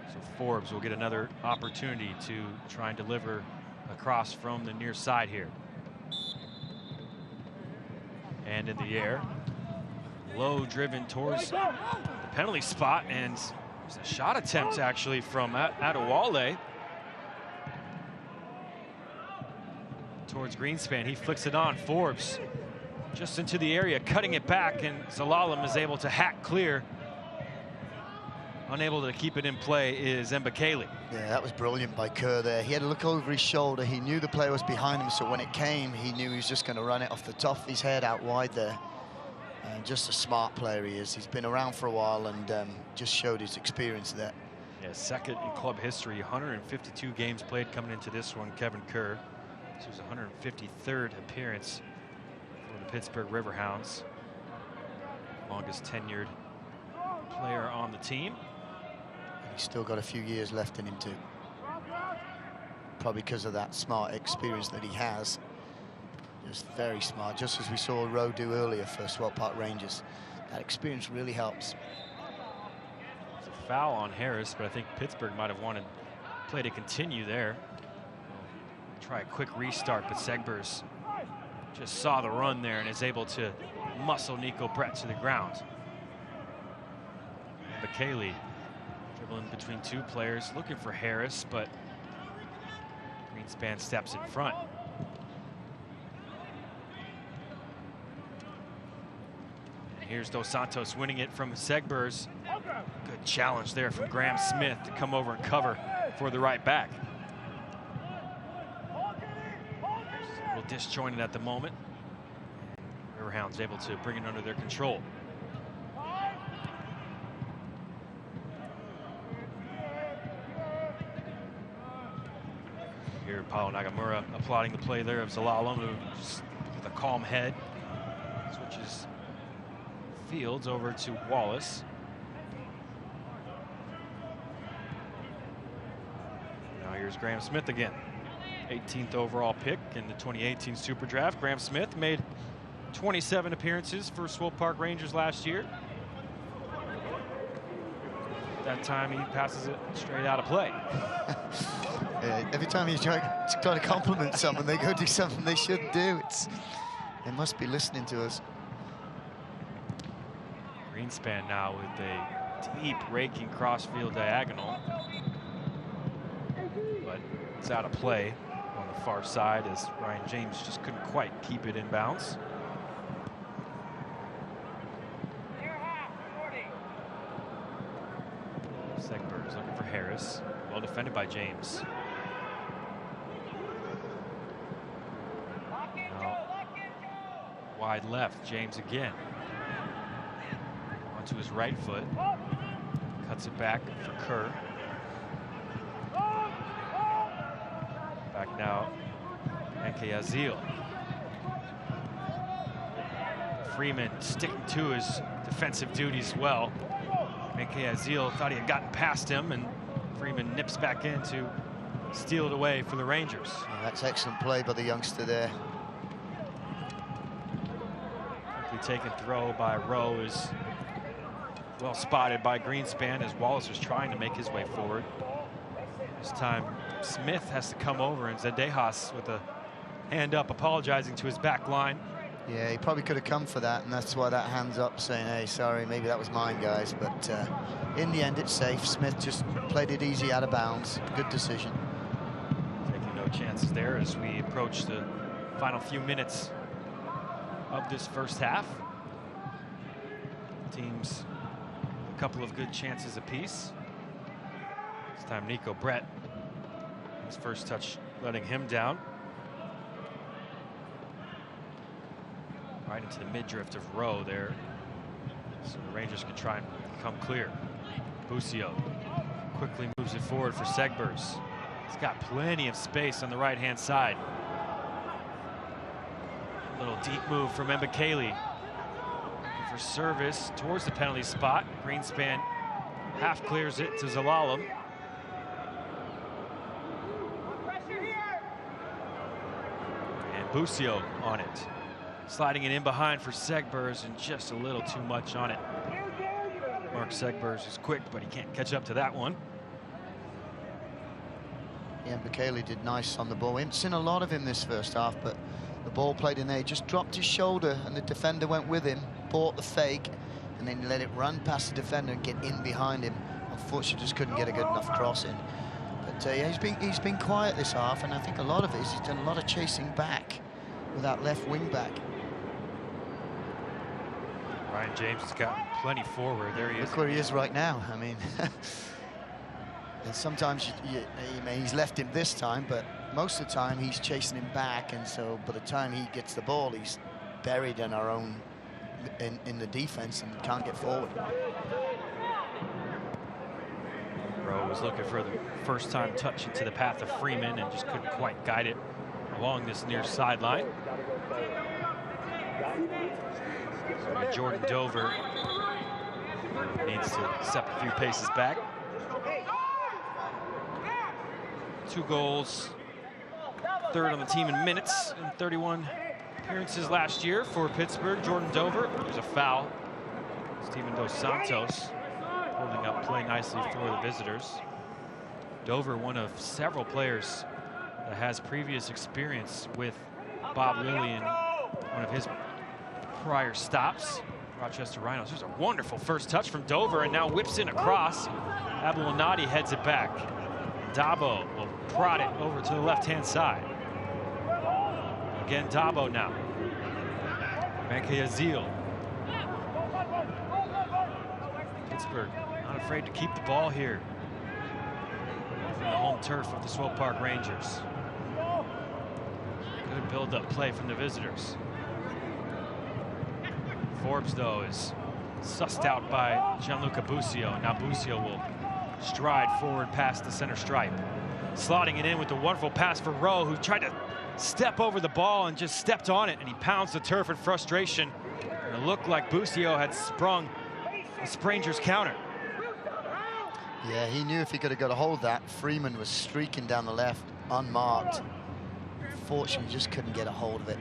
So Forbes will get another opportunity to try and deliver across from the near side here. And in the air, low driven towards the penalty spot, and there's a shot attempt actually from Adewale towards Greenspan. He flicks it on. Forbes just into the area, cutting it back, and Zalalem is able to hack clear. Unable to keep it in play is Mbakele. Yeah, that was brilliant by Kerr there. He had a look over his shoulder. He knew the player was behind him, so when it came, he knew he was just going to run it off the top of his head out wide there. And just a smart player he is. He's been around for a while and just showed his experience there. Yeah, second in club history, 152 games played coming into this one, Kevin Kerr. This was 153rd appearance for the Pittsburgh Riverhounds. Longest tenured player on the team. He's still got a few years left in him too. Probably because of that smart experience that he has. Just very smart, just as we saw Rowe do earlier for Swope Park Rangers. That experience really helps. It's a foul on Harris, but I think Pittsburgh might have wanted play to continue there. Try a quick restart, but Segbers just saw the run there and is able to muscle Niko Brett to the ground. Mbakele dribbling between two players, looking for Harris, but Greenspan steps in front. Here's Dos Santos winning it from Segbers. Good challenge there from Graham Smith to come over and cover for the right back. A little disjointed at the moment. Riverhounds able to bring it under their control. Here, Paulo Nagamura applauding the play there of Zalalem, who just with a calm head switches Fields over to Wallace. Now here's Graham Smith again. 18th overall pick in the 2018 Super Draft. Graham Smith made 27 appearances for Swope Park Rangers last year. That time he passes it straight out of play. Every time he's trying to compliment someone, they go do something they shouldn't do. They must be listening to us. Greenspan now with a deep raking crossfield diagonal. But it's out of play on the far side as Ryan James just couldn't quite keep it in bounds. Segbers looking for Harris. Well defended by James. Now, wide left, James again. Onto his right foot. Cuts it back for Kerr. Back now, Menke Azil. Freeman sticking to his defensive duties well. Menke Azil thought he had gotten past him, and Freeman nips back in to steal it away for the Rangers. Yeah, that's excellent play by the youngster there. Quickly taken throw by Rowe is well spotted by Greenspan as Wallace was trying to make his way forward. This time Smith has to come over, and Zendejas with a hand up apologizing to his back line. Yeah, he probably could have come for that, and that's why that hand's up saying, hey, sorry, maybe that was mine, guys. But in the end, it's safe. Smith just played it easy out of bounds. Good decision. Taking no chances there as we approach the final few minutes of this first half. Teams a couple of good chances apiece. This time Niko Brett, his first touch letting him down. Right into the mid-drift of Rowe there, so the Rangers can try and come clear. Busio quickly moves it forward for Segbers. He's got plenty of space on the right-hand side. A little deep move from Mbakele. For service towards the penalty spot. Greenspan half clears it to Zalalem. And Busio on it. Sliding it in behind for Segbers, and just a little too much on it. Mark Segbers is quick, but he can't catch up to that one. Yeah, Mbakele did nice on the ball. We haven't seen a lot of him this first half, but the ball played in there. He just dropped his shoulder, and the defender went with him, bought the fake, and then let it run past the defender and get in behind him. Unfortunately, just couldn't get a good enough cross in. But yeah, he's been quiet this half, and I think a lot of it is he's done a lot of chasing back with that left wing back. Ryan James has gotten plenty forward. There he is. Look where he is right now. I mean, and sometimes he's left him this time, but most of the time he's chasing him back, and so by the time he gets the ball, he's buried in our own in the defense and can't get forward. Rowe was looking for the first time touch into the path of Freeman and just couldn't quite guide it along this near sideline. Jordan Dover needs to step a few paces back. 2 goals, third on the team in minutes, and 31 appearances last year for Pittsburgh. Jordan Dover, there's a foul. Steven Dos Santos holding up play nicely for the visitors. Dover, one of several players that has previous experience with Bob Lillian, one of his prior stops. Rochester Rhinos. There's a wonderful first touch from Dover, and now whips in across. Abdelnadi heads it back. Dabo will prod it over to the left-hand side. Again, Dabo now. Menke Azil. Pittsburgh not afraid to keep the ball here from the home turf of the Swope Park Rangers. Good build-up play from the visitors. Forbes, though, is sussed out by Gianluca Busio. Now Busio will stride forward past the center stripe. Slotting it in with a wonderful pass for Rowe, who tried to step over the ball and just stepped on it, and he pounds the turf in frustration. And it looked like Busio had sprung a Rangers counter. Yeah, he knew if he could have got a hold of that. Freeman was streaking down the left, unmarked. Fortunately, just couldn't get a hold of it.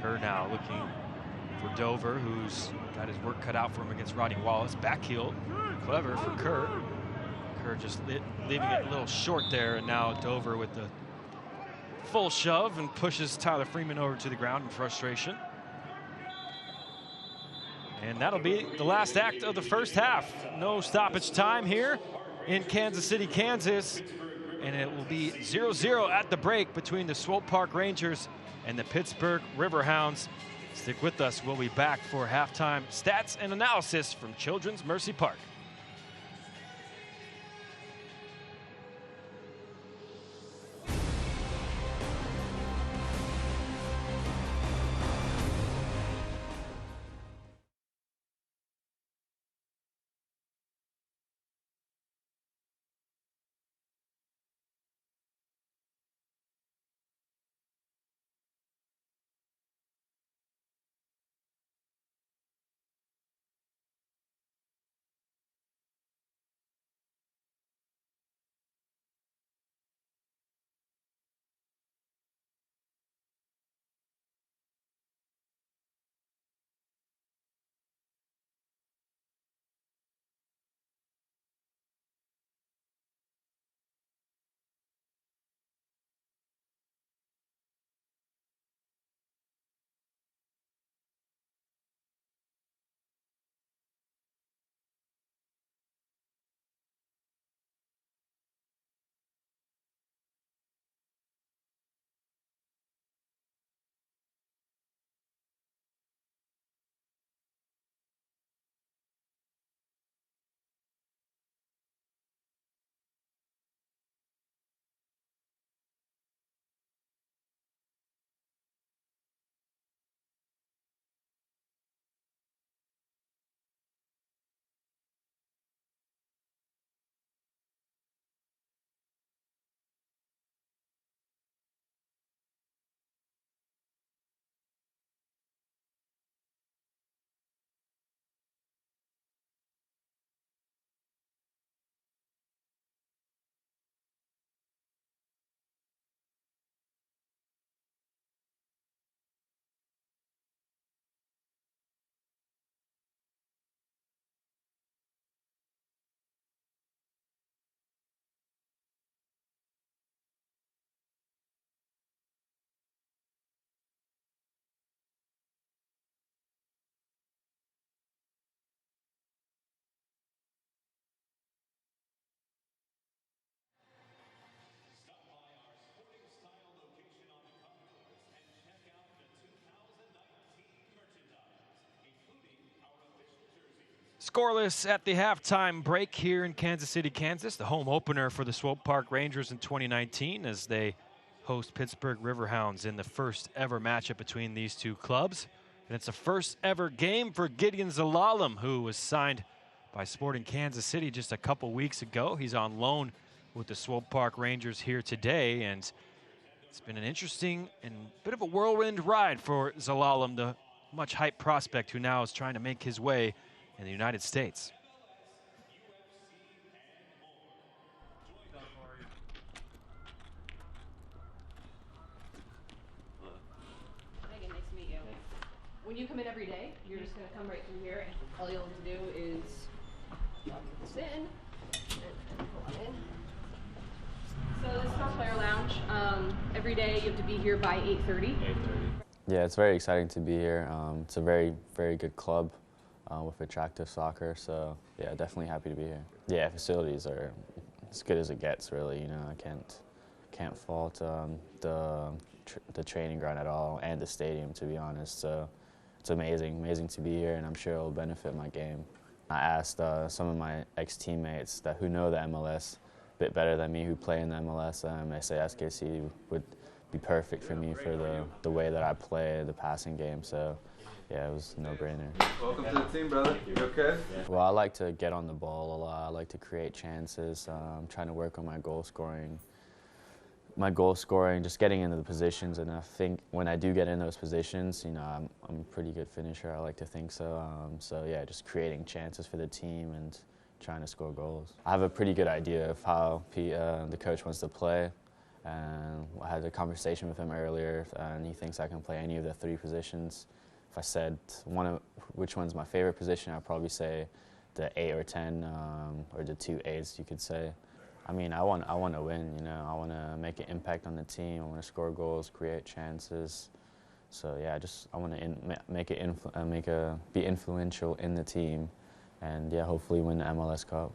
Kerr now looking for Dover, who's got his work cut out for him against Rodney Wallace. Back heel, clever for Kerr. Kerr just leaving it a little short there, and now Dover with the full shove and pushes Tyler Freeman over to the ground in frustration. And that'll be the last act of the first half. No stoppage time here in Kansas City, Kansas. And it will be 0-0 at the break between the Swope Park Rangers and the Pittsburgh Riverhounds. Stick with us. We'll be back for halftime stats and analysis from Children's Mercy Park. Scoreless at the halftime break here in Kansas City, Kansas. The home opener for the Swope Park Rangers in 2019 as they host Pittsburgh Riverhounds in the first ever matchup between these two clubs. And it's a first ever game for Gideon Zalalem, who was signed by Sporting Kansas City just a couple weeks ago. He's on loan with the Swope Park Rangers here today, and it's been an interesting and bit of a whirlwind ride for Zalalem, the much hyped prospect who now is trying to make his way in the United States. Megan, nice to meet you. When you come in every day, you're just going to come right through here, and all you'll have to do is plug this in and pull it in. So this is our player lounge. Every day you have to be here by 8:30. Yeah, it's very exciting to be here. It's a very, very good club with attractive soccer, so yeah, definitely happy to be here. Yeah, facilities are as good as it gets, really. You know, I can't fault the training ground at all, and the stadium, to be honest. So it's amazing to be here, and I'm sure it'll benefit my game I asked some of my ex-teammates who know the MLS a bit better than me, who play in the MLS, they say SKC would be perfect for me for the way that I play the passing game. So yeah, it was a no-brainer. Welcome to the team, brother. You okay? Well, I like to get on the ball a lot. I like to create chances. I'm trying to work on my goal scoring, just getting into the positions. And I think when I do get in those positions, you know, I'm a pretty good finisher. I like to think so. So yeah, just creating chances for the team and trying to score goals. I have a pretty good idea of how the coach wants to play. And I had a conversation with him earlier, and he thinks I can play any of the 3 positions. If I said which one's my favorite position, I'd probably say the 8 or 10, or the 2 8s, you could say. I mean, I want to win. You know, I want to make an impact on the team. I want to score goals, create chances. So yeah, I want to be influential in the team, and yeah, hopefully win the MLS Cup.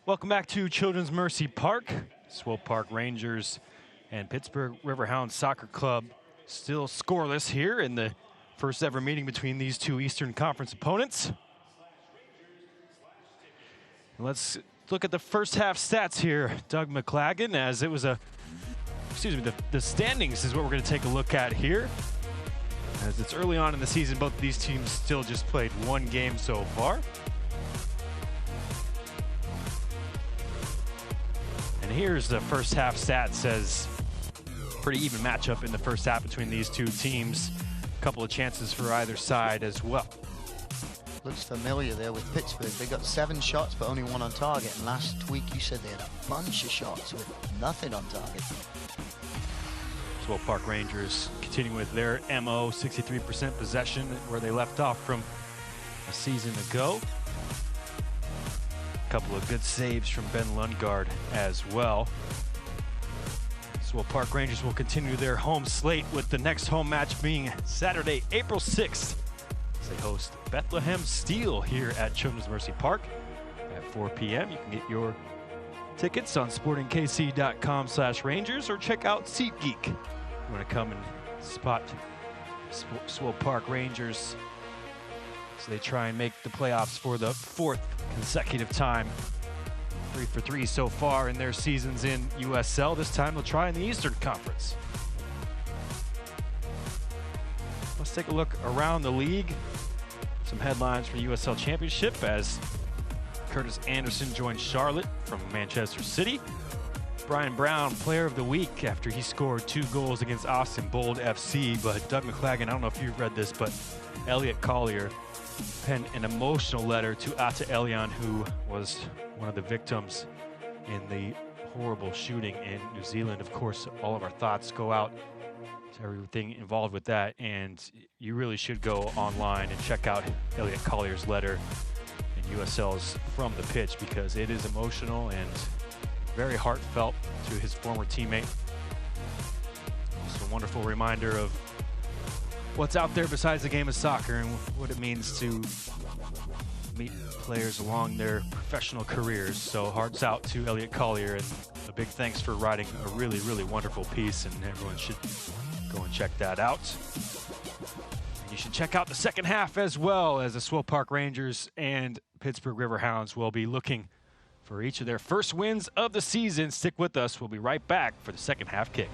Welcome back to Children's Mercy Park. Swope Park Rangers and Pittsburgh Riverhounds Soccer Club still scoreless here in the first ever meeting between these 2 Eastern Conference opponents. Let's look at the first half stats here, Doug McLagan, as it was the standings is what we're going to take a look at here. As it's early on in the season, both of these teams still just played 1 game so far. And here's the first half stat. Says pretty even matchup in the first half between these 2 teams. A couple of chances for either side as well. Looks familiar there with Pittsburgh. They got 7 shots, but only 1 on target. And last week you said they had a bunch of shots with nothing on target. Swope Park Rangers continuing with their MO, 63% possession, where they left off from a season ago. A couple of good saves from Ben Lundgaard as well. Swope Park Rangers will continue their home slate with the next home match being Saturday, April 6th. As they host Bethlehem Steel here at Children's Mercy Park at 4 p.m. You can get your tickets on sportingkc.com/Rangers or check out SeatGeek. You want to come and spot Swope Park Rangers so they try and make the playoffs for the 4th consecutive time. 3 for 3 so far in their seasons in USL. This time they'll try in the Eastern Conference. Let's take a look around the league. Some headlines for USL Championship as Curtis Anderson joins Charlotte from Manchester City. Brian Brown, Player of the Week after he scored 2 goals against Austin Bold FC. But Doug McClagan, I don't know if you've read this, but Elliot Collier penned an emotional letter to Ata Elian, who was one of the victims in the horrible shooting in New Zealand. Of course, all of our thoughts go out to everything involved with that, and you really should go online and check out Elliot Collier's letter in USL's From the Pitch, because it is emotional and very heartfelt to his former teammate. Also a wonderful reminder of what's out there besides the game of soccer and what it means to meet players along their professional careers. So hearts out to Elliot Collier, and a big thanks for writing a really, really wonderful piece, and everyone should go and check that out. And you should check out the second half as well, as the Swope Park Rangers and Pittsburgh Riverhounds will be looking for each of their first wins of the season. Stick with us. We'll be right back for the second half kick.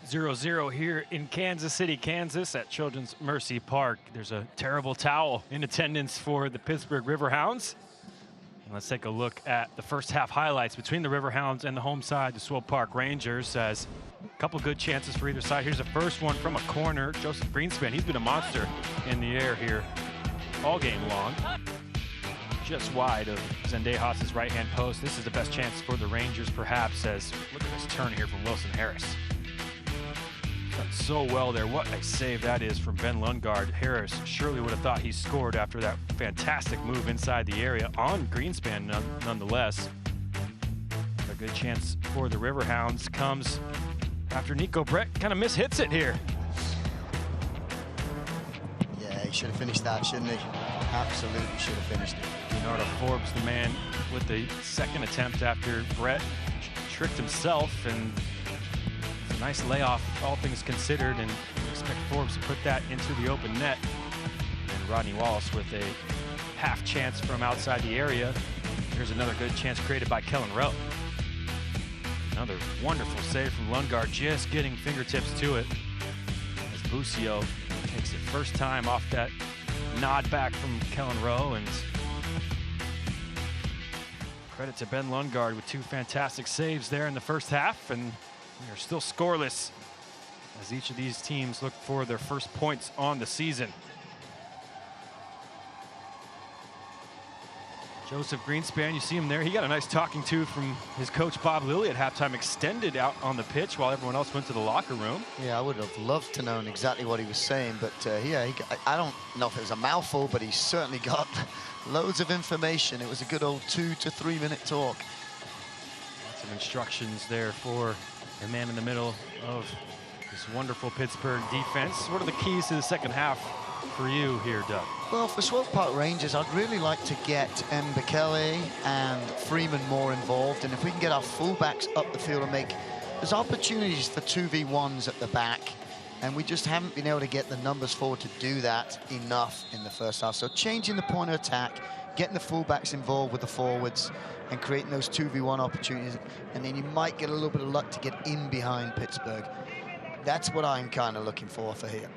Zero here in Kansas City, Kansas at Children's Mercy Park. There's a terrible towel in attendance for the Pittsburgh Riverhounds. And let's take a look at the first half highlights between the Riverhounds and the home side, the Swope Park Rangers, as a couple good chances for either side. Here's the first one from a corner. Joseph Greenspan, he's been a monster in the air here all game long. Just wide of Zendejas' right-hand post. This is the best chance for the Rangers, perhaps, as look at this turn here from Wilson Harris. Done so well there. What a save that is from Ben Lundgaard. Harris surely would have thought he scored after that fantastic move inside the area on Greenspan nonetheless. A good chance for the Riverhounds comes after Niko Brett kind of mishits it here. Yeah, he should have finished that, shouldn't he? Absolutely should have finished it. Leonardo Forbes, the man with the second attempt after Brett tricked himself, and a nice layoff, all things considered, and expect Forbes to put that into the open net. And Rodney Wallace with a half chance from outside the area. Here's another good chance created by Kellen Rowe. Another wonderful save from Lundgaard, just getting fingertips to it. As Busio takes it first time off that nod back from Kellen Rowe, and credit to Ben Lundgaard with 2 fantastic saves there in the first half, and we are still scoreless as each of these teams look for their first points on the season. Joseph Greenspan, you see him there. He got a nice talking to from his coach Bob Lilly at halftime, extended out on the pitch while everyone else went to the locker room. Yeah, I would have loved to know exactly what he was saying, but yeah, I don't know if it was a mouthful, but he certainly got loads of information. It was a good old 2 to 3 minute talk. Lots of instructions there for the man in the middle of this wonderful Pittsburgh defense. What are the keys to the second half for you here, Doug? Well, for Swope Park Rangers, I'd really like to get Mbekele and Freeman more involved, and if we can get our fullbacks up the field and there's opportunities for 2v1s at the back, and we just haven't been able to get the numbers forward to do that enough in the first half. So changing the point of attack, getting the fullbacks involved with the forwards, and creating those 2v1 opportunities, and then you might get a little bit of luck to get in behind Pittsburgh. That's what I'm kind of looking for here.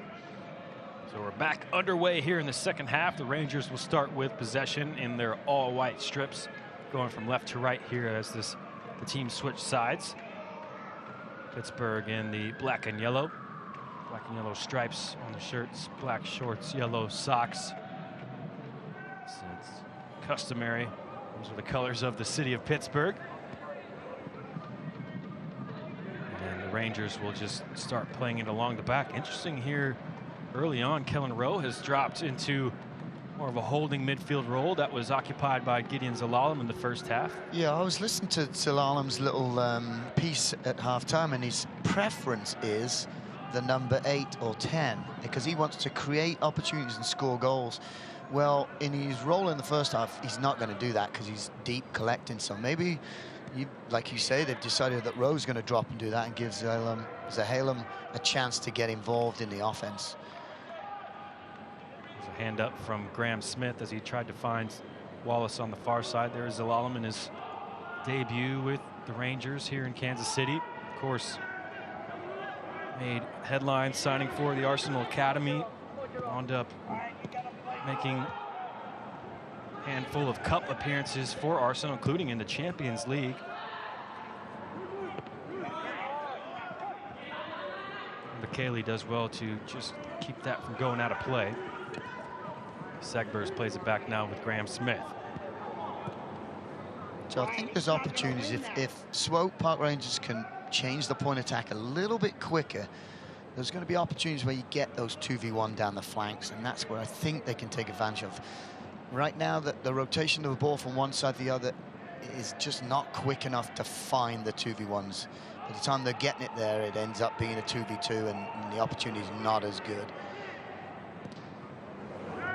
So we're back underway here in the second half. The Rangers will start with possession in their all-white strips, going from left to right here as the team switch sides. Pittsburgh in the black and yellow stripes on the shirts, black shorts, yellow socks. So it's customary. Those are the colors of the city of Pittsburgh. And the Rangers will just start playing it along the back. Interesting here. Early on, Kellen Rowe has dropped into more of a holding midfield role that was occupied by Gideon Zelalem in the first half. Yeah, I was listening to Zelalem's little piece at halftime, and his preference is the number 8 or 10 because he wants to create opportunities and score goals. Well, in his role in the first half, he's not going to do that because he's deep collecting. So maybe, like you say, they've decided that Rowe's going to drop and do that and give Zelalem a chance to get involved in the offense. Hand up from Graham Smith as he tried to find Wallace on the far side. There is Zelalem in his debut with the Rangers here in Kansas City. Of course, made headlines signing for the Arsenal Academy. Wound up making a handful of cup appearances for Arsenal, including in the Champions League. Mbekele does well to just keep that from going out of play. Segbers plays it back now with Graham Smith. So I think there's opportunities if Swope Park Rangers can change the point attack a little bit quicker. There's going to be opportunities where you get those 2v1 down the flanks, and that's where I think they can take advantage of. Right now, the rotation of the ball from one side to the other is just not quick enough to find the 2v1s. By the time they're getting it there, it ends up being a 2v2, and the opportunity is not as good.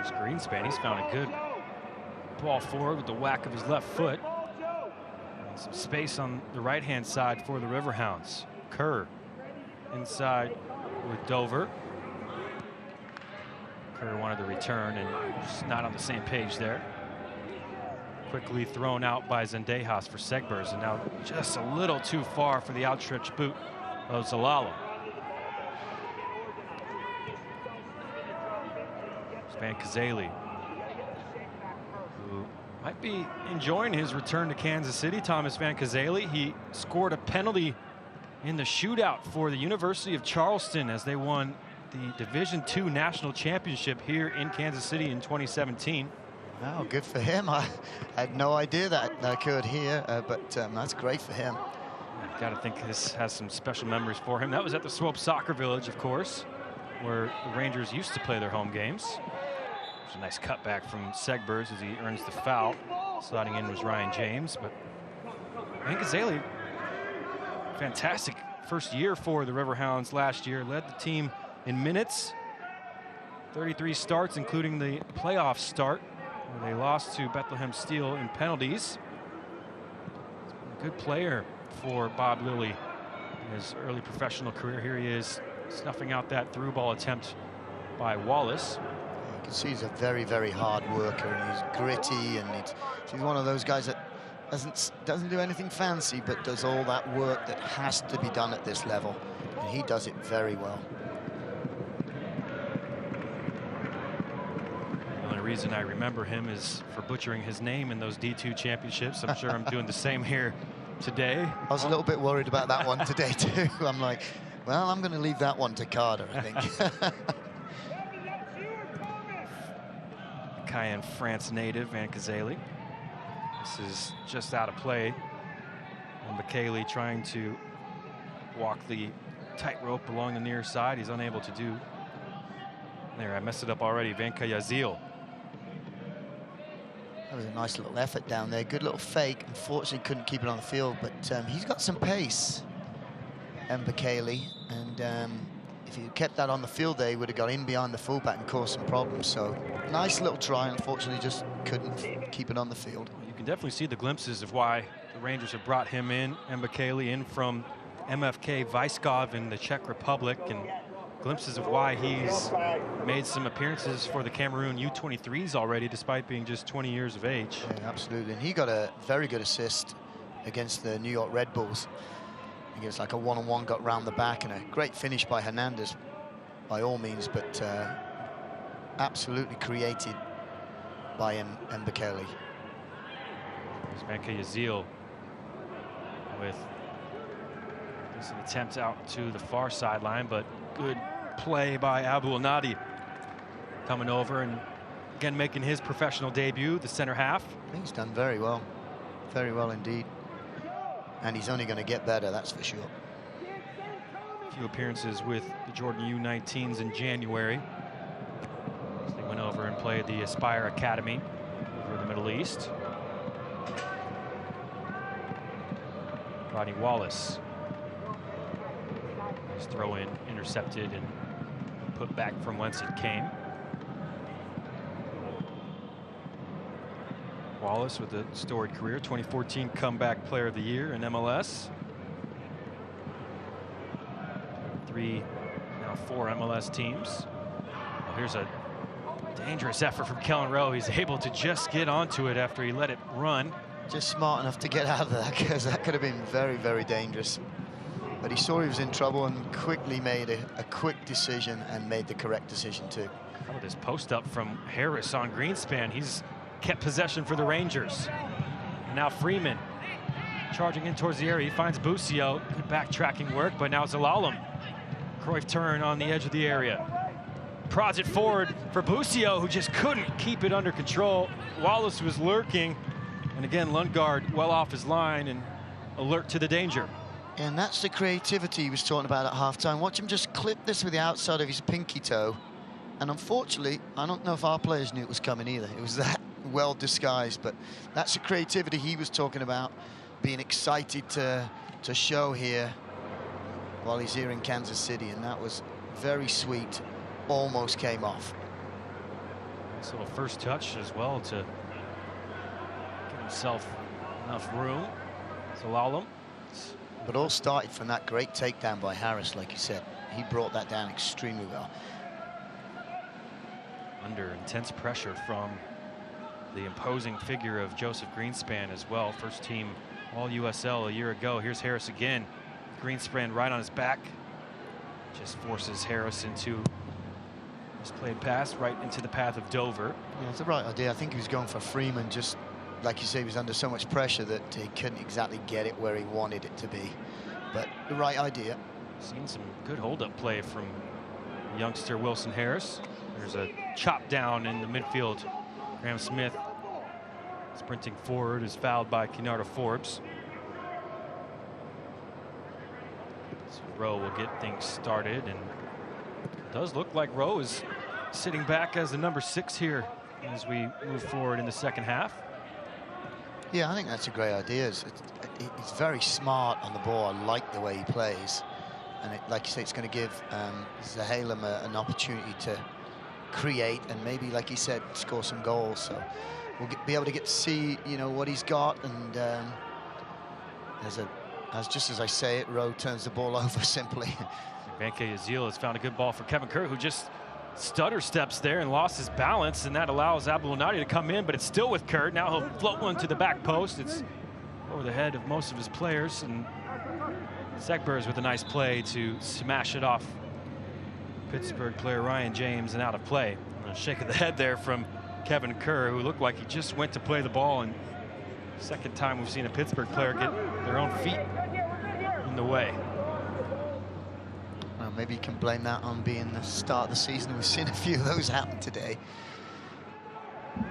There's Greenspan. He's found a good ball forward with the whack of his left foot. And some space on the right-hand side for the Riverhounds. Kerr inside with Dover. Kerr wanted to return and just not on the same page there. Quickly thrown out by Zendejas for Segbers, and now just a little too far for the outstretched boot of Zelalem. Van Kazeli, who might be enjoying his return to Kansas City. Thomas Van Kazeli, he scored a penalty in the shootout for the University of Charleston as they won the Division II National Championship here in Kansas City in 2017. Wow, good for him. I had no idea that occurred here, but that's great for him. I've got to think this has some special memories for him. That was at the Swope Soccer Village, of course, where the Rangers used to play their home games. There's a nice cutback from Segbers as he earns the foul. Sliding in was Ryan James, but Van Kazeli, fantastic first year for the Riverhounds last year. Led the team in minutes, 33 starts, including the playoff start, where they lost to Bethlehem Steel in penalties. He's been a good player for Bob Lilly in his early professional career. Here he is snuffing out that through ball attempt by Wallace. You can see he's a very, very hard worker, and he's gritty, and he's one of those guys that doesn't do anything fancy, but does all that work that has to be done at this level. And he does it very well. The only reason I remember him is for butchering his name in those D2 championships. I'm sure I'm doing the same here today. I was a little bit worried about that one today too. I'm like, well, I'm going to leave that one to Carter, I think. Cayenne, France native, Van Kazeli. This is just out of play. And McKaylee trying to walk the tightrope along the near side. He's unable to do. There, I messed it up already. Vanka Yazil. That was a nice little effort down there. Good little fake. Unfortunately, couldn't keep it on the field, but he's got some pace, Mbakele. And if he kept that on the field there, he would have got in behind the fullback and caused some problems. So, nice little try. Unfortunately, just couldn't keep it on the field. You can definitely see the glimpses of why the Rangers have brought him in, Mbakele, in from MFK Vyskov in the Czech Republic, and glimpses of why he's made some appearances for the Cameroon U23s already, despite being just 20 years of age. Yeah, absolutely. And he got a very good assist against the New York Red Bulls. I guess like a one-on-one, got round the back, and a great finish by Hernandez, by all means, but absolutely created by Mbakele. There's Vanka Yazil with an attempt out to the far sideline, but good play by Abu El-Nadi coming over and again making his professional debut, the center half. I think he's done very well indeed. And he's only going to get better, that's for sure. A few appearances with the Jordan U19s in January. They went over and played the Aspire Academy over in the Middle East. Rodney Wallace. His throw in intercepted and put back from whence it came. Wallace with a storied career, 2014 Comeback Player of the Year in MLS. 3, now 4 MLS teams. Well, here's a dangerous effort from Kellen Rowe. He's able to just get onto it after he let it run. Just smart enough to get out of that, because that could have been very, very dangerous. But he saw he was in trouble and quickly made a quick decision and made the correct decision too. How about this post up from Harris on Greenspan? He's kept possession for the Rangers. And now Freeman charging in towards the area. He finds Busio. Good backtracking work, but now Zalalem. Cruyff turn on the edge of the area. Prods it forward for Busio, who just couldn't keep it under control. Wallace was lurking. And again, Lundgaard well off his line and alert to the danger. And that's the creativity he was talking about at halftime. Watch him just clip this with the outside of his pinky toe. And unfortunately, I don't know if our players knew it was coming either. It was that well disguised, but that's the creativity he was talking about, being excited to show here while he's here in Kansas City, and that was very sweet. Almost came off. Nice little first touch as well to give himself enough room. Zalalem. But all started from that great takedown by Harris, like you said. He brought that down extremely well. Under intense pressure from the imposing figure of Joseph Greenspan as well. First team All-USL a year ago. Here's Harris again. Greenspan right on his back. Just forces Harris into this played pass right into the path of Dover. Yeah, it's the right idea. I think he was going for Freeman, just like you say, he was under so much pressure that he couldn't exactly get it where he wanted it to be. But the right idea. Seen some good hold-up play from youngster Wilson Harris. There's a chop down in the midfield. Graham Smith sprinting forward is fouled by Kenardo Forbes. So Rowe will get things started, and it does look like Rowe is sitting back as the number 6 here as we move forward in the second half. Yeah, I think that's a great idea. He's very smart on the ball. I like the way he plays. And like you say, it's going to give Zahalem an opportunity to create and maybe, like he said, score some goals. So we'll be able to get to see, you know, what he's got. And just as I say it, Rowe turns the ball over simply. Vanka Yazil has found a good ball for Kevin Kerr, who just stutter steps there and lost his balance, and that allows Abu El-Nadi to come in, but it's still with Kerr. Now he'll float one to the back post. It's over the head of most of his players, and Segbers with a nice play to smash it off Pittsburgh player Ryan James and out of play. A shake of the head there from Kevin Kerr, who looked like he just went to play the ball, and second time we've seen a Pittsburgh player get their own feet in the way. Well, maybe you can blame that on being the start of the season. We've seen a few of those happen today. Can't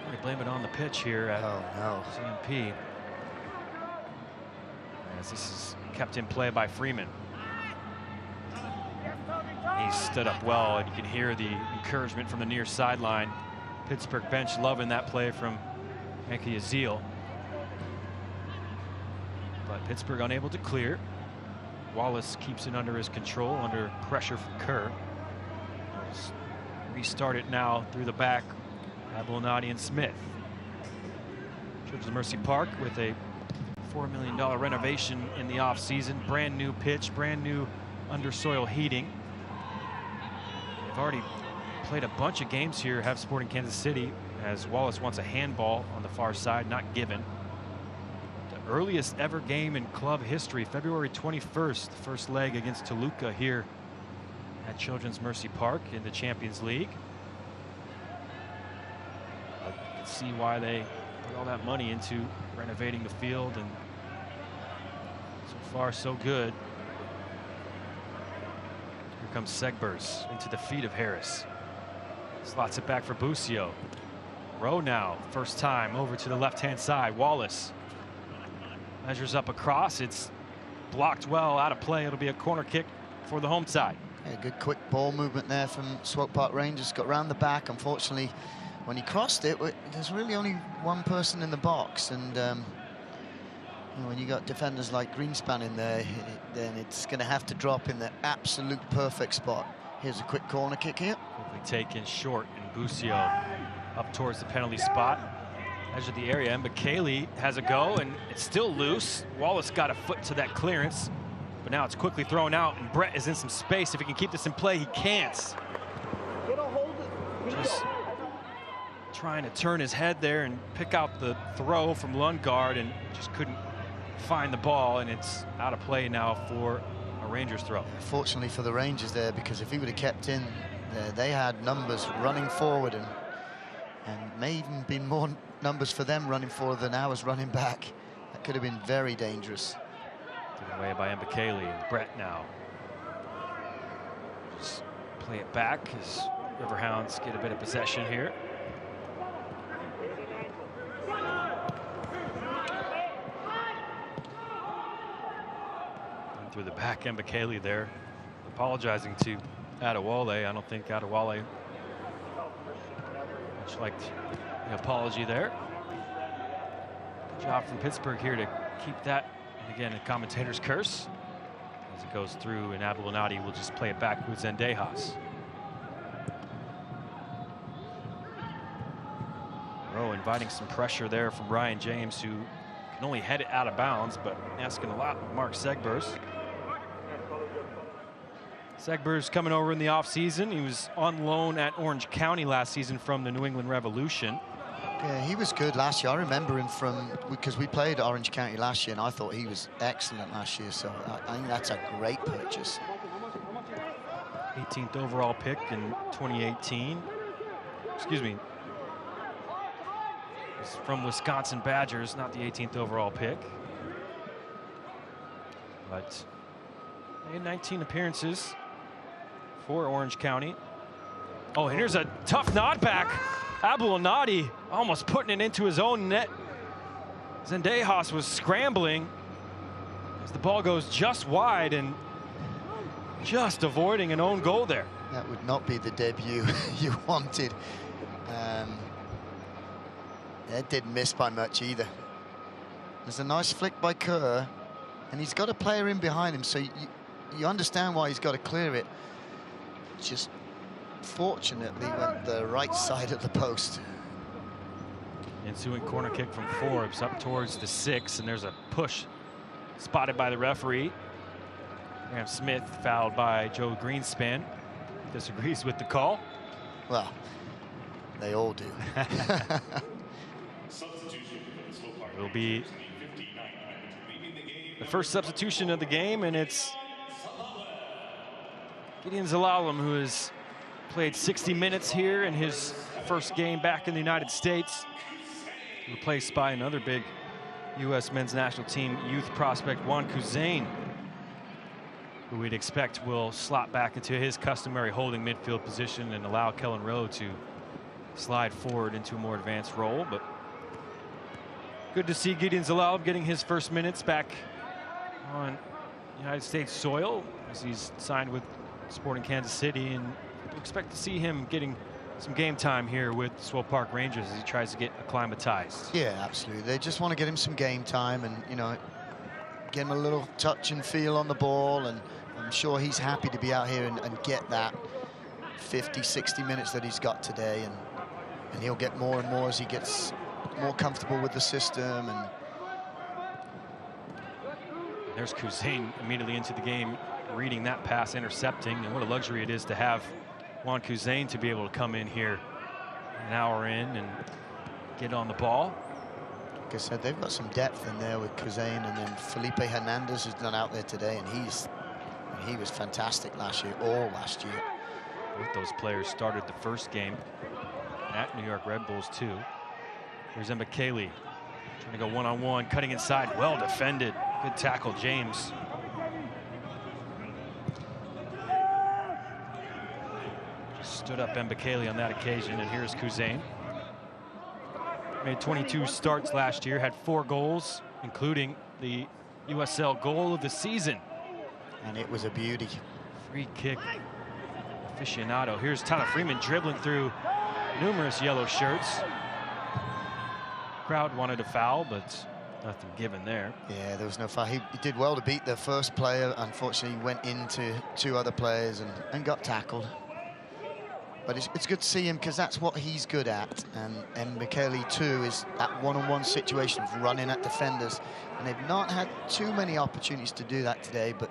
really blame it on the pitch here at CMP. As this is kept in play by Freeman. He stood up well, and you can hear the encouragement from the near sideline. Pittsburgh bench loving that play from Yankee Azil. But Pittsburgh unable to clear. Wallace keeps it under his control, under pressure from Kerr. Restart it now through the back. Abelnadi and Smith. Children's of Mercy Park with a $4 million renovation in the offseason. Brand new pitch, brand new undersoil heating. They've already played a bunch of games here, have Sporting Kansas City, as Wallace wants a handball on the far side, not given. The earliest ever game in club history, February 21st, the first leg against Toluca here at Children's Mercy Park in the Champions League. But you can see why they put all that money into renovating the field, and so far so good. Here comes Segbers into the feet of Harris. Slots it back for Busio. Rowe now, first time over to the left-hand side. Wallace measures up across. It's blocked well, out of play. It'll be a corner kick for the home side. Yeah, good quick ball movement there from Swope Park Rangers. Got round the back. Unfortunately, when he crossed it, there's really only one person in the box, and you know, when you got defenders like Greenspan in there, then it's going to have to drop in the absolute perfect spot. Here's a quick corner kick here. Quickly taken short, and Busio up towards the penalty spot. Edge of the area, and McKaylee has a go, and it's still loose. Wallace got a foot to that clearance, but now it's quickly thrown out, and Brett is in some space. If he can keep this in play, he can't. Just trying to turn his head there and pick out the throw from Lundgaard, and just couldn't find the ball, and it's out of play now for a Rangers throw. Fortunately for the Rangers there, because if he would have kept in there, they had numbers running forward, and may even been more numbers for them running forward than ours running back. That could have been very dangerous. Given away by Mbakele, and Brett now. Just play it back as Riverhounds get a bit of possession here. And through the back, Mbakele there, apologizing to Adewale. I don't think Adewale much liked the apology there. Good job from Pittsburgh here to keep that. And again, a commentator's curse as it goes through, and Abelnadi will just play it back with Zendejas. Rowe inviting some pressure there from Ryan James, who can only head it out of bounds, but asking a lot of Mark Segbers. Segbers coming over in the offseason. He was on loan at Orange County last season from the New England Revolution. Yeah, he was good last year. I remember him from, because we played Orange County last year, and I thought he was excellent last year, so I think that's a great purchase. 18th overall pick in 2018. Excuse me. He's from Wisconsin Badgers, not the 18th overall pick. But in 19 appearances for Orange County. Oh, and here's a tough nod back. Abelnadi almost putting it into his own net. Zendejas was scrambling as the ball goes just wide and just avoiding an own goal there. That would not be the debut you wanted. It didn't miss by much either. There's a nice flick by Kerr, and he's got a player in behind him, so you understand why he's got to clear it. Just fortunately went the right side of the post. Ensuing corner kick from Forbes up towards the 6, and there's a push spotted by the referee. Graham Smith fouled by Joe Greenspan. Disagrees with the call. Well, they all do. It will be the first substitution of the game, and it's Gideon Zelalem, who has played 60 minutes here in his first game back in the United States, replaced by another big U.S. men's national team youth prospect, Juan Kuzain, who we'd expect will slot back into his customary holding midfield position and allow Kellen Rowe to slide forward into a more advanced role. But good to see Gideon Zelalem getting his first minutes back on United States soil as he's signed with Sporting Kansas City, and we expect to see him getting some game time here with Swope Park Rangers as he tries to get acclimatized. Yeah, absolutely. They just want to get him some game time and, you know, get him a little touch and feel on the ball, and I'm sure he's happy to be out here and get that 50, 60 minutes that he's got today, and he'll get more and more as he gets more comfortable with the system. And there's Kuzain immediately into the game, reading that pass, intercepting, and what a luxury it is to have Juan Kuzain to be able to come in here an hour in and get on the ball. Like I said, they've got some depth in there with Kuzain, and then Felipe Hernandez has done out there today, and he was fantastic last year, all last year. Both those players started the first game at New York Red Bulls too. Here's Mbakele trying to go one-on-one, cutting inside, well defended. Good tackle, James. Just stood up Mbakele on that occasion, and here's Kuzain. Made 22 starts last year, had 4 goals, including the USL goal of the season. And it was a beauty. Free kick aficionado. Here's Tyler Freeman dribbling through numerous yellow shirts. Crowd wanted a foul, but nothing given there. Yeah, there was no foul. He did well to beat the first player. Unfortunately, he went into 2 other players and got tackled. But it's good to see him, because that's what he's good at. And Mbakele too is that one-on-one situation of running at defenders. And they've not had too many opportunities to do that today. But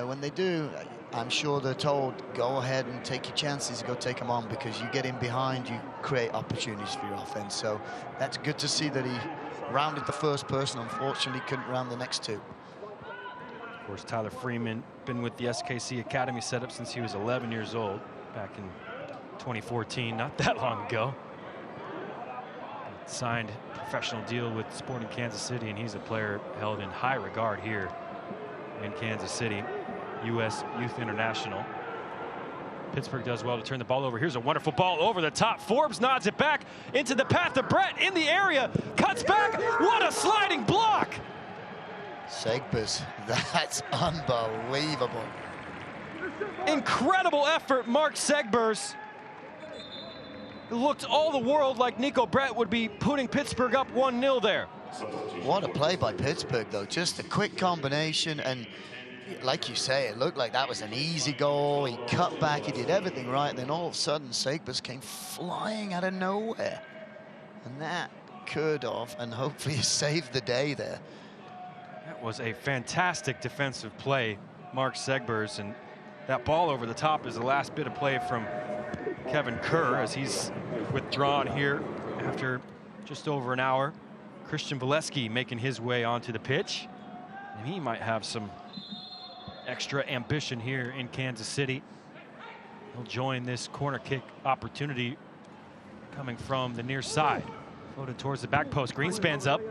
when they do, I'm sure they're told, go ahead and take your chances, go take them on, because you get in behind, you create opportunities for your offense. So that's good to see that he rounded the first person. Unfortunately, couldn't round the next 2. Of course, Tyler Freeman been with the SKC Academy setup since he was 11 years old, back in 2014, not that long ago. Signed a professional deal with Sporting Kansas City, and he's a player held in high regard here in Kansas City. U.S. Youth International. Pittsburgh does well to turn the ball over. Here's a wonderful ball over the top. Forbes nods it back into the path of Brett in the area. Cuts back. What a sliding block. Segbers, that's unbelievable. Incredible effort, Mark Segbers. It looked all the world like Niko Brett would be putting Pittsburgh up 1-0 there. What a play by Pittsburgh, though. Just a quick combination, and like you say, it looked like that was an easy goal. He cut back, he did everything right, and then all of a sudden, Segbers came flying out of nowhere. And that could have, and hopefully saved the day there. That was a fantastic defensive play, Mark Segbers, and that ball over the top is the last bit of play from Kevin Kerr as he's withdrawn here after just over an hour. Christian Valesky making his way onto the pitch, and he might have some extra ambition here in Kansas City. He'll join this corner kick opportunity coming from the near side. Floated towards the back post. Greenspan's up.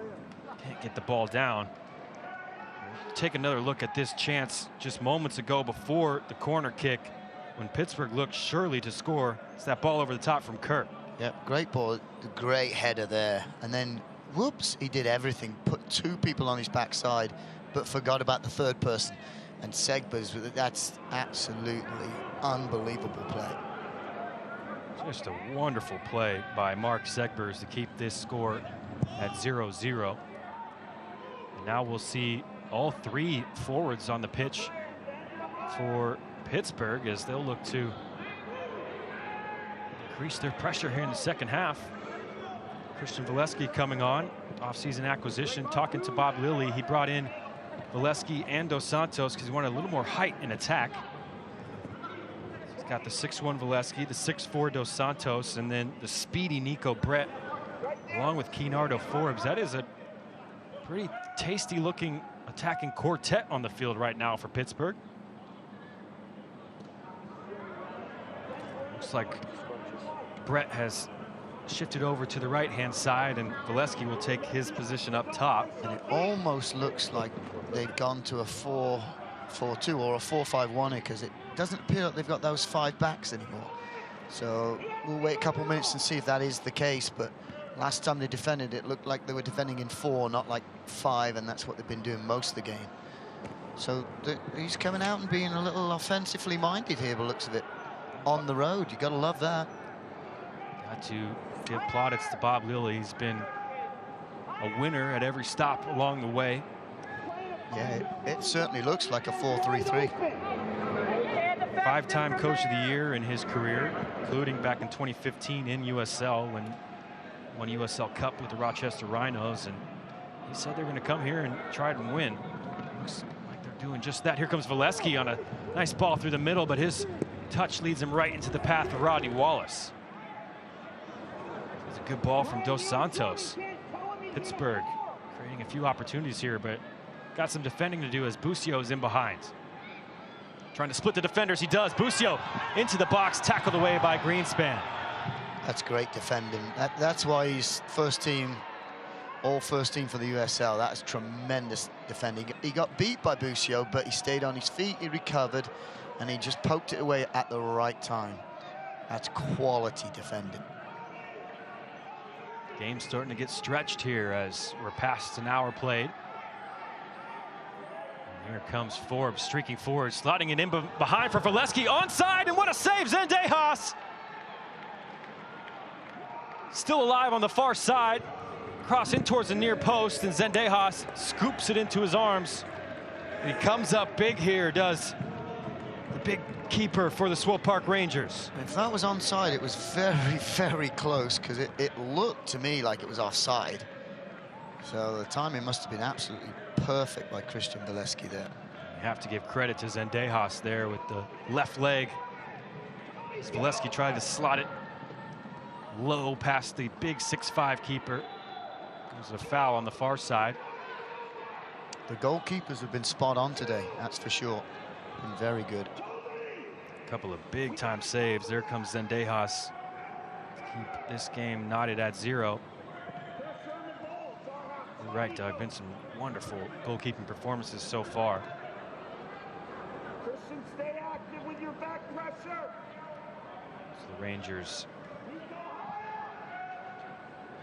Can't get the ball down. Take another look at this chance just moments ago before the corner kick when Pittsburgh looked surely to score. It's that ball over the top from Kerr. Yep, great ball, great header there. And then, whoops, he did everything. Put 2 people on his backside, but forgot about the 3rd person. And Segbers, that's absolutely unbelievable play. Just a wonderful play by Mark Segbers to keep this score at 0-0. And now we'll see all 3 forwards on the pitch for Pittsburgh as they'll look to increase their pressure here in the second half. Christian Valesky coming on, off-season acquisition. Talking to Bob Lilly, he brought in Valesky and Dos Santos because he wanted a little more height in attack. He's got the 6'1" Valesky, the 6'4" Dos Santos, and then the speedy Niko Brett, along with Keynardo Forbes. That is a pretty tasty looking attacking quartet on the field right now for Pittsburgh. Looks like Brett has shifted over to the right-hand side, and Valesky will take his position up top. And it almost looks like they've gone to a 4-4-2 or a 4-5-1 because it doesn't appear like they've got those 5 backs anymore. So we'll wait a couple of minutes and see if that is the case. But last time they defended, it looked like they were defending in 4, not like 5, and that's what they've been doing most of the game. So he's coming out and being a little offensively minded here, by the looks of it. On the road, you got to love that. Got to give plaudits to Bob Lilly. He's been a winner at every stop along the way. Yeah, it certainly looks like a 4-3-3. 5-time Coach of the Year in his career, including back in 2015 in USL when won USL Cup with the Rochester Rhinos, and he said they're going to come here and try and win. Looks like they're doing just that. Here comes Valesky on a nice ball through the middle, but his touch leads him right into the path of Rodney Wallace. It's a good ball from Dos Santos. Pittsburgh creating a few opportunities here, but got some defending to do as Busio is in behind. Trying to split the defenders, he does. Busio into the box, tackled away by Greenspan. That's great defending. That's why he's first team, all first team for the USL. That's tremendous defending. He got beat by Busio, but he stayed on his feet, he recovered, and he just poked it away at the right time. That's quality defending. Game's starting to get stretched here as we're past an hour played. And here comes Forbes streaking forward, slotting it in behind for Valesky, onside, and what a save, Zendejas! Still alive on the far side, cross in towards the near post, and Zendejas scoops it into his arms. And he comes up big here, does the big keeper for the Swope Park Rangers. If that was onside, it was very, very close, because it looked to me like it was offside. So the timing must have been absolutely perfect by Christian Valesky there. You have to give credit to Zendejas there with the left leg. As Valesky tried to slot it low past the big 6'5" keeper. There's a foul on the far side. The goalkeepers have been spot on today, that's for sure. Been very good. A couple of big time saves. There comes Zendejas to keep this game knotted at 0. You're right, Doug. Been some wonderful goalkeeping performances so far. Christian, stay active with your back pressure. So the Rangers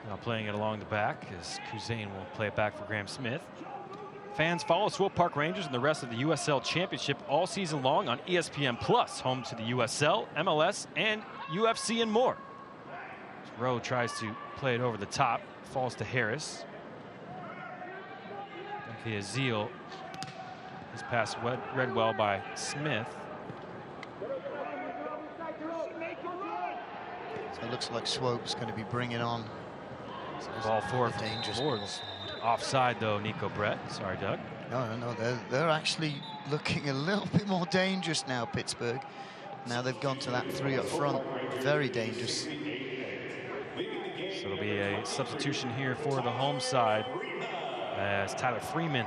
now playing it along the back as Kuzain will play it back for Graham Smith. Fans follow Swope Park Rangers and the rest of the USL Championship all season long on ESPN Plus, home to the USL, MLS, and UFC and more. Rowe tries to play it over the top, falls to Harris. Via Zeal. His pass read well by Smith. So it looks like Swope's going to be bringing on. Ball forward. Dangerous. Offside though, Niko Brett. Sorry, Doug. No, they're actually looking a little bit more dangerous now, Pittsburgh. Now they've gone to that 3 up front. Very dangerous. So it'll be a substitution here for the home side as Tyler Freeman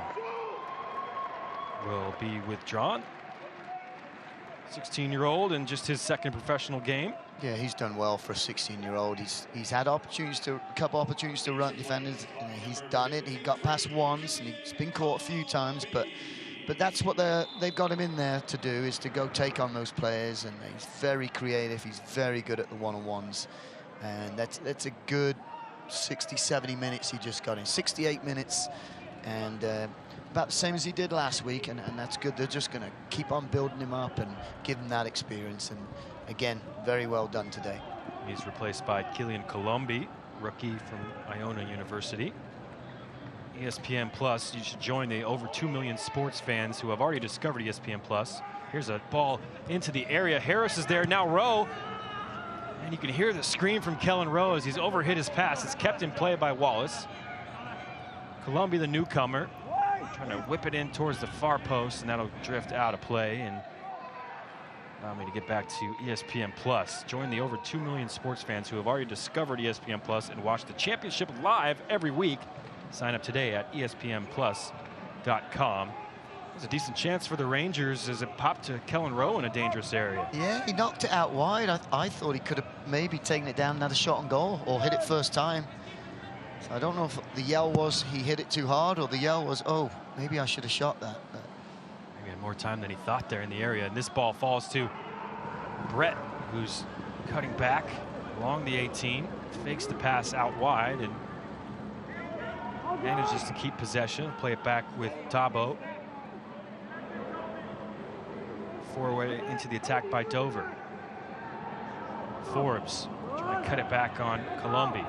will be withdrawn. 16-year-old in just his second professional game. Yeah, he's done well for a 16-year-old. He's had opportunities a couple opportunities to run defenders, and he's done it. He got past once, and he's been caught a few times, but that's what they've got him in there to do, is to go take on those players, and he's very creative. He's very good at the one-on-ones, and that's a good 60, 70 minutes he just got in. 68 minutes, and about the same as he did last week, and that's good. They're just going to keep on building him up and give him that experience, and again, very well done today. He's replaced by Killian Colombi, rookie from Iona University. ESPN Plus, you should join the over 2 million sports fans who have already discovered ESPN Plus. Here's a ball into the area. Harris is there, now Rowe. And you can hear the scream from Kellen Rowe as he's overhit his pass. It's kept in play by Wallace. Colombi, the newcomer, trying to whip it in towards the far post, and that'll drift out of play and allow me to get back to ESPN Plus. Join the over 2 million sports fans who have already discovered ESPN Plus and watch the championship live every week. Sign up today at espnplus.tv. There's a decent chance for the Rangers as it popped to Kellen Rowe in a dangerous area. Yeah, he knocked it out wide. I thought he could have maybe taken it down, another shot on goal, or hit it first time. So I don't know if the yell was he hit it too hard, or the yell was, oh, maybe I should have shot that. But Maybe had more time than he thought there in the area. And this ball falls to Brett, who's cutting back along the 18, fakes the pass out wide and manages to keep possession, play it back with Tabo. Forward into the attack by Dover. Forbes trying to cut it back on Colombi.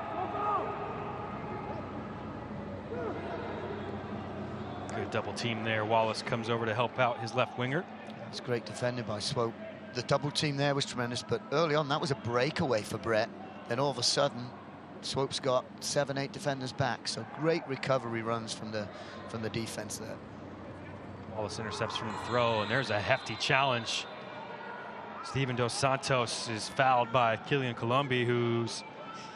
Good double team there. Wallace comes over to help out his left winger. it's great defending by Swope. The double team there was tremendous, but early on that was a breakaway for Brett. Then all of a sudden, Swope's got 7, 8 defenders back. So great recovery runs from the defense there. Wallace intercepts from the throw, and there's a hefty challenge. Steven Dos Santos is fouled by Killian Colombi, who's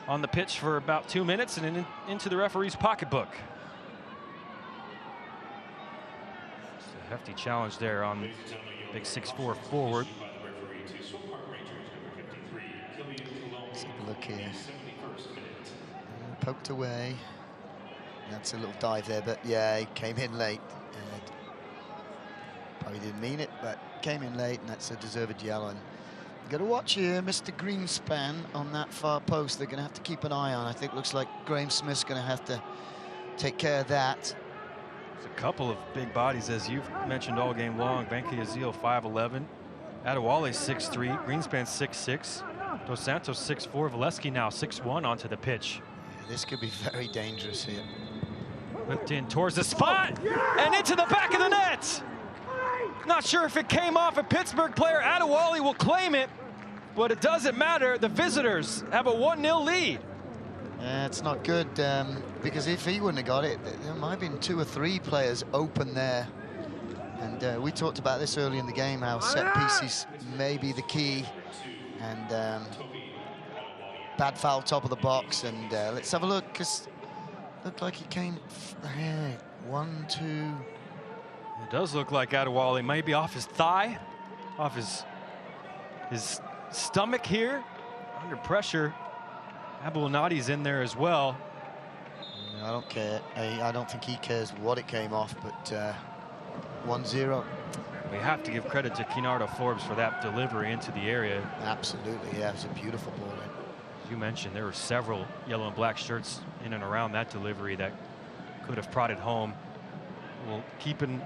on the pitch for about 2 minutes and into the referee's pocketbook. It's a hefty challenge there on big 6'4" forward. Let's have a look here. Poked away. That's a little dive there, but yeah, he came in late. Probably didn't mean it, but came in late, and that's a deserved yellow. And you got to watch here, Mr. Greenspan on that far post. They're going to have to keep an eye on. I think looks like Graham Smith's going to have to take care of that. There's a couple of big bodies, as you've mentioned all game long. Venki Azil 5'11", Adewale 6'3", Greenspan 6'6", Dos Santos 6'4", Valesky now 6'1" onto the pitch. Yeah, this could be very dangerous here. Whipped in towards the spot and into the back of the net. Not sure if it came off a Pittsburgh player. Adewale will claim it, but it doesn't matter. The visitors have a 1-0 lead. Yeah, it's not good, because if he wouldn't have got it, there might have been 2 or 3 players open there. And we talked about this early in the game, how set pieces may be the key. And bad foul top of the box. And let's have a look, because it looked like he came 1, 2. It does look like Adewale might be off his thigh, off his stomach here, under pressure. Aboulanadi's in there as well. I don't care. I don't think he cares what it came off, but 1-0. We have to give credit to Kinardo Forbes for that delivery into the area. Absolutely, yeah, it was a beautiful ball in. As you mentioned, there were several yellow and black shirts in and around that delivery that could have prodded home. We'll keep an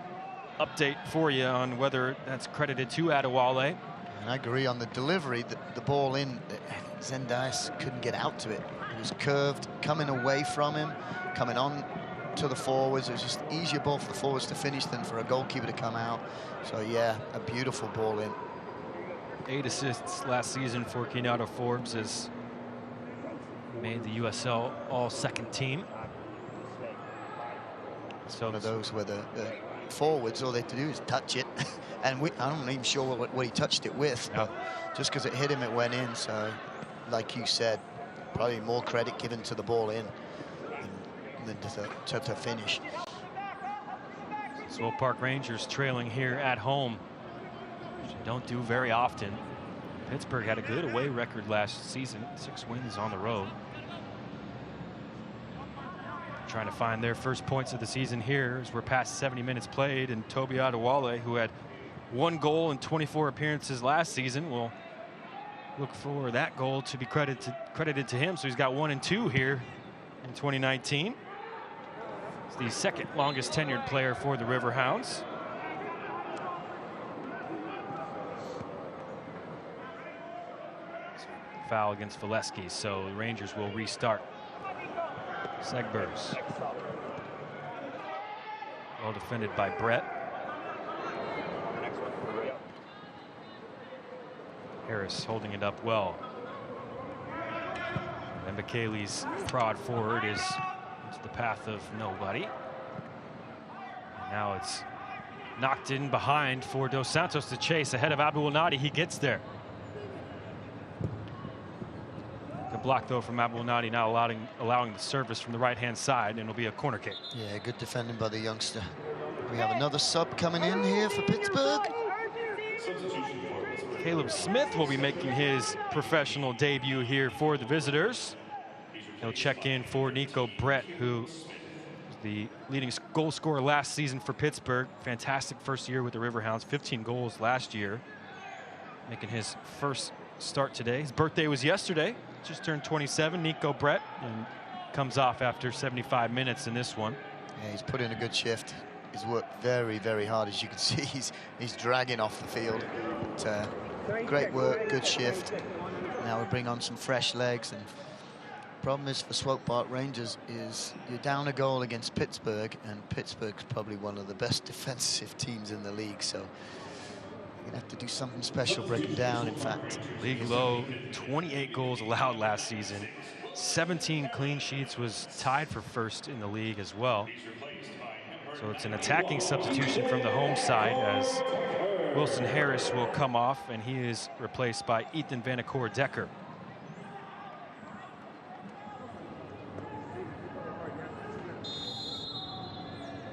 update for you on whether that's credited to Adewale. And I agree on the delivery, the ball in, Zendias couldn't get out to it. It was curved, coming away from him, coming on to the forwards. It was just easier ball for the forwards to finish than for a goalkeeper to come out. So yeah, a beautiful ball in. 8 assists last season for Kinardo Forbes, has made the USL all-second team. So one of those where the forwards, all they have to do is touch it. And I'm not even sure what he touched it with, but just because it hit him, it went in. So, like you said, probably more credit given to the ball in than to finish. Swope Park Rangers trailing here at home, which they don't do very often. Pittsburgh had a good away record last season, 6 wins on the road. Trying to find their first points of the season here as we're past 70 minutes played, and Toby Adewale, who had 1 goal in 24 appearances last season, will look for that goal to be credited to him. So he's got 1 and 2 here in 2019. He's the second longest tenured player for the Riverhounds. Foul against Valesky, so the Rangers will restart. Segbers. Well defended by Brett. Harris holding it up well. And Michele's prod forward is into the path of nobody. And now it's knocked in behind for Dos Santos to chase ahead of Aboulanadi. He gets there. Good block though from Aboulanadi, now allowing the service from the right-hand side, and it'll be a corner kick. Yeah, good defending by the youngster. We have another sub coming in here for Pittsburgh. Caleb Smith will be making his professional debut here for the visitors. He'll check in for Niko Brett, who was the leading goal scorer last season for Pittsburgh. Fantastic first year with the Riverhounds, 15 goals last year. Making his first start today. His birthday was yesterday, just turned 27, Niko Brett, and comes off after 75 minutes in this one. Yeah, he's put in a good shift. He's worked very, very hard. As you can see, he's dragging off the field. But, great work, good shift. Now we bring on some fresh legs. And problem is for Swope Park Rangers is you're down a goal against Pittsburgh, and Pittsburgh's probably one of the best defensive teams in the league. So you're gonna have to do something special, break them down. In fact, league low, 28 goals allowed last season. 17 clean sheets, was tied for first in the league as well. So it's an attacking substitution from the home side as Wilson Harris will come off, and he is replaced by Ethan Vanacore Decker.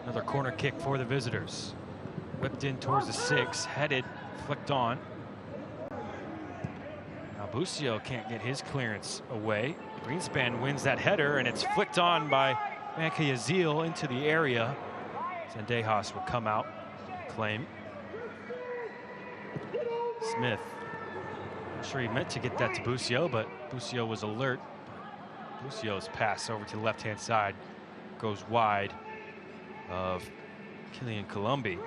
Another corner kick for the visitors. Whipped in towards the 6, headed, flicked on. Now Busio can't get his clearance away. Greenspan wins that header, and it's flicked on by Manka Yazil into the area. Zendejas will come out, claim. Smith, I'm sure he meant to get that to Busio, but Busio was alert. Busio's pass over to the left-hand side goes wide of Killian Colombi.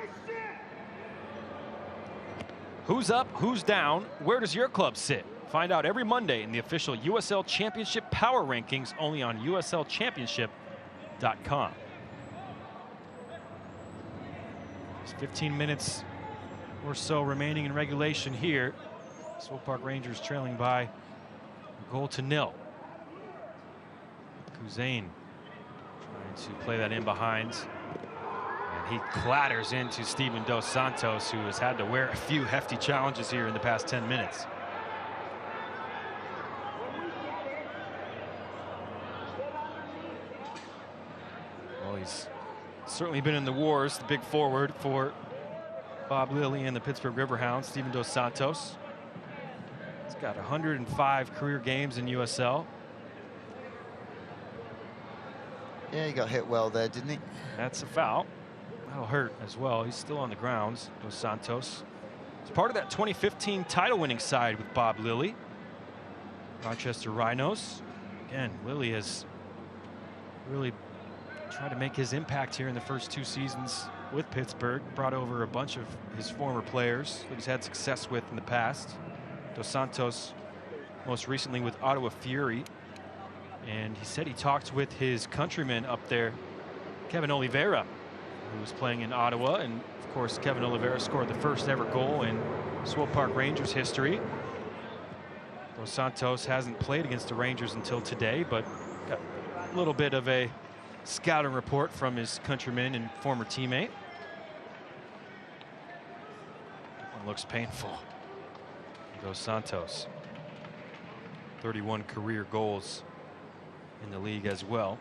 Who's up, who's down, where does your club sit? Find out every Monday in the official USL Championship Power Rankings, only on USLChampionship.com. 15 minutes or so remaining in regulation here. Swope Park Rangers trailing by a goal to nil. Kuzain trying to play that in behind. And he clatters into Steven Dos Santos, who has had to wear a few hefty challenges here in the past 10 minutes. Well, he's certainly been in the wars, the big forward for Bob Lilly and the Pittsburgh Riverhounds, Steven Dos Santos. He's got 105 career games in USL. yeah, he got hit well there, didn't he? That's a foul. That'll hurt as well. He's still on the grounds, Dos Santos. It's part of that 2015 title-winning side with Bob Lilly. Rochester Rhinos. Again, Lilly has really tried to make his impact here in the first 2 seasons with Pittsburgh. Brought over a bunch of his former players that he's had success with in the past. Dos Santos most recently with Ottawa Fury. And he said he talked with his countryman up there, Kevin Oliveira, who was playing in Ottawa. And of course, Kevin Oliveira scored the first ever goal in Swope Park Rangers history. Dos Santos hasn't played against the Rangers until today, but got a little bit of a scouting report from his countryman and former teammate. That one looks painful. Dos Santos, 31 career goals in the league as well.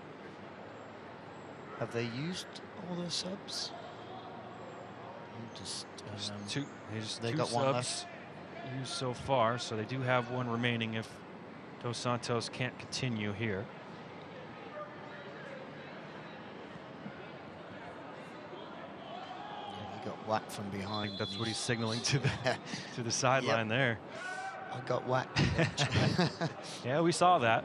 Have they used all their subs? Just They got one left used so far, so they do have one remaining if Dos Santos can't continue here. He got whacked from behind. That's what he's signaling to the to the sideline there. I got whacked. Yeah, we saw that.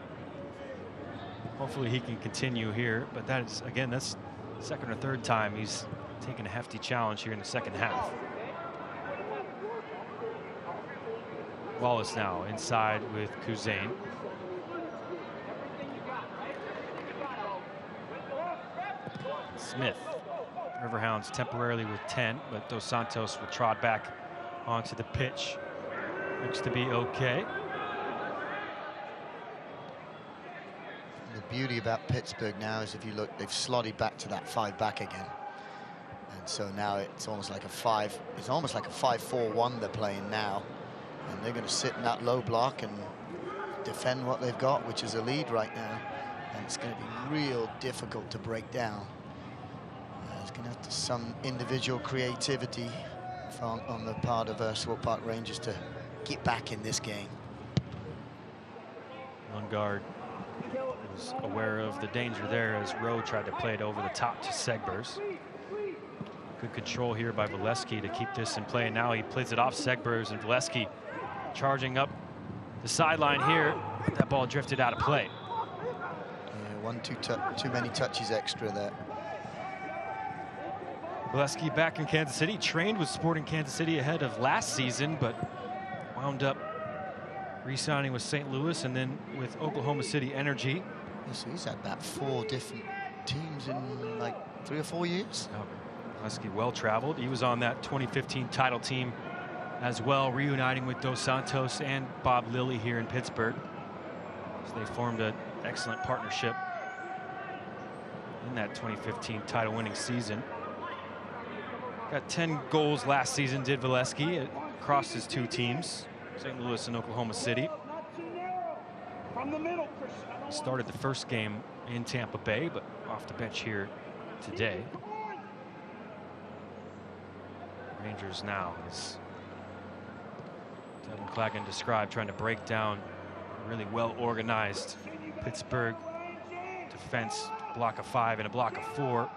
Hopefully he can continue here, but that is, again, that's second or third time he's taken a hefty challenge here in the second half. Wallace now inside with Kuzain. Smith. Riverhounds temporarily with 10, but Dos Santos will trot back onto the pitch. Looks to be okay. The beauty about Pittsburgh now is, if you look, they've slotted back to that 5 back again. And so now it's almost like a 5. It's almost like a 5-4-1 they're playing now. And they're going to sit in that low block and defend what they've got, which is a lead right now. And it's going to be real difficult to break down. As going to have to some individual creativity on the part of Swope Park Rangers to get back in this game. Lundgaard was aware of the danger there as Rowe tried to play it over the top to Segbers. Good control here by Valesky to keep this in play. And now he plays it off Segbers, and Valesky charging up the sideline here. That ball drifted out of play. Yeah, too many touches extra there. Valesky back in Kansas City, trained with Sporting Kansas City ahead of last season, but wound up re-signing with St. Louis and then with Oklahoma City Energy. Yeah, so he's had about 4 different teams in like 3 or 4 years. Valesky well-traveled. He was on that 2015 title team as well, reuniting with Dos Santos and Bob Lilly here in Pittsburgh. So they formed an excellent partnership in that 2015 title-winning season. Got 10 goals last season, did Valesky, across his 2 teams, St. Louis and Oklahoma City. Started the first game in Tampa Bay, but off the bench here today. Rangers now, as Devin Clagan described, trying to break down a really well-organized Pittsburgh defense, block of 5 and a block of 4,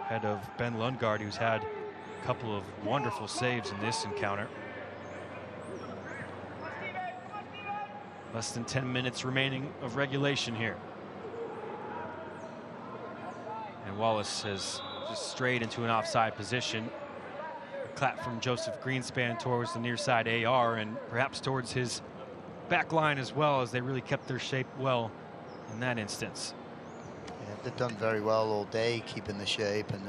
ahead of Ben Lundgaard, who's had a couple of wonderful saves in this encounter. Less than 10 minutes remaining of regulation here. And Wallace has just strayed into an offside position. Clap from Joseph Greenspan towards the near side AR, and perhaps towards his back line as well, as they really kept their shape well in that instance. Yeah, they've done very well all day keeping the shape, and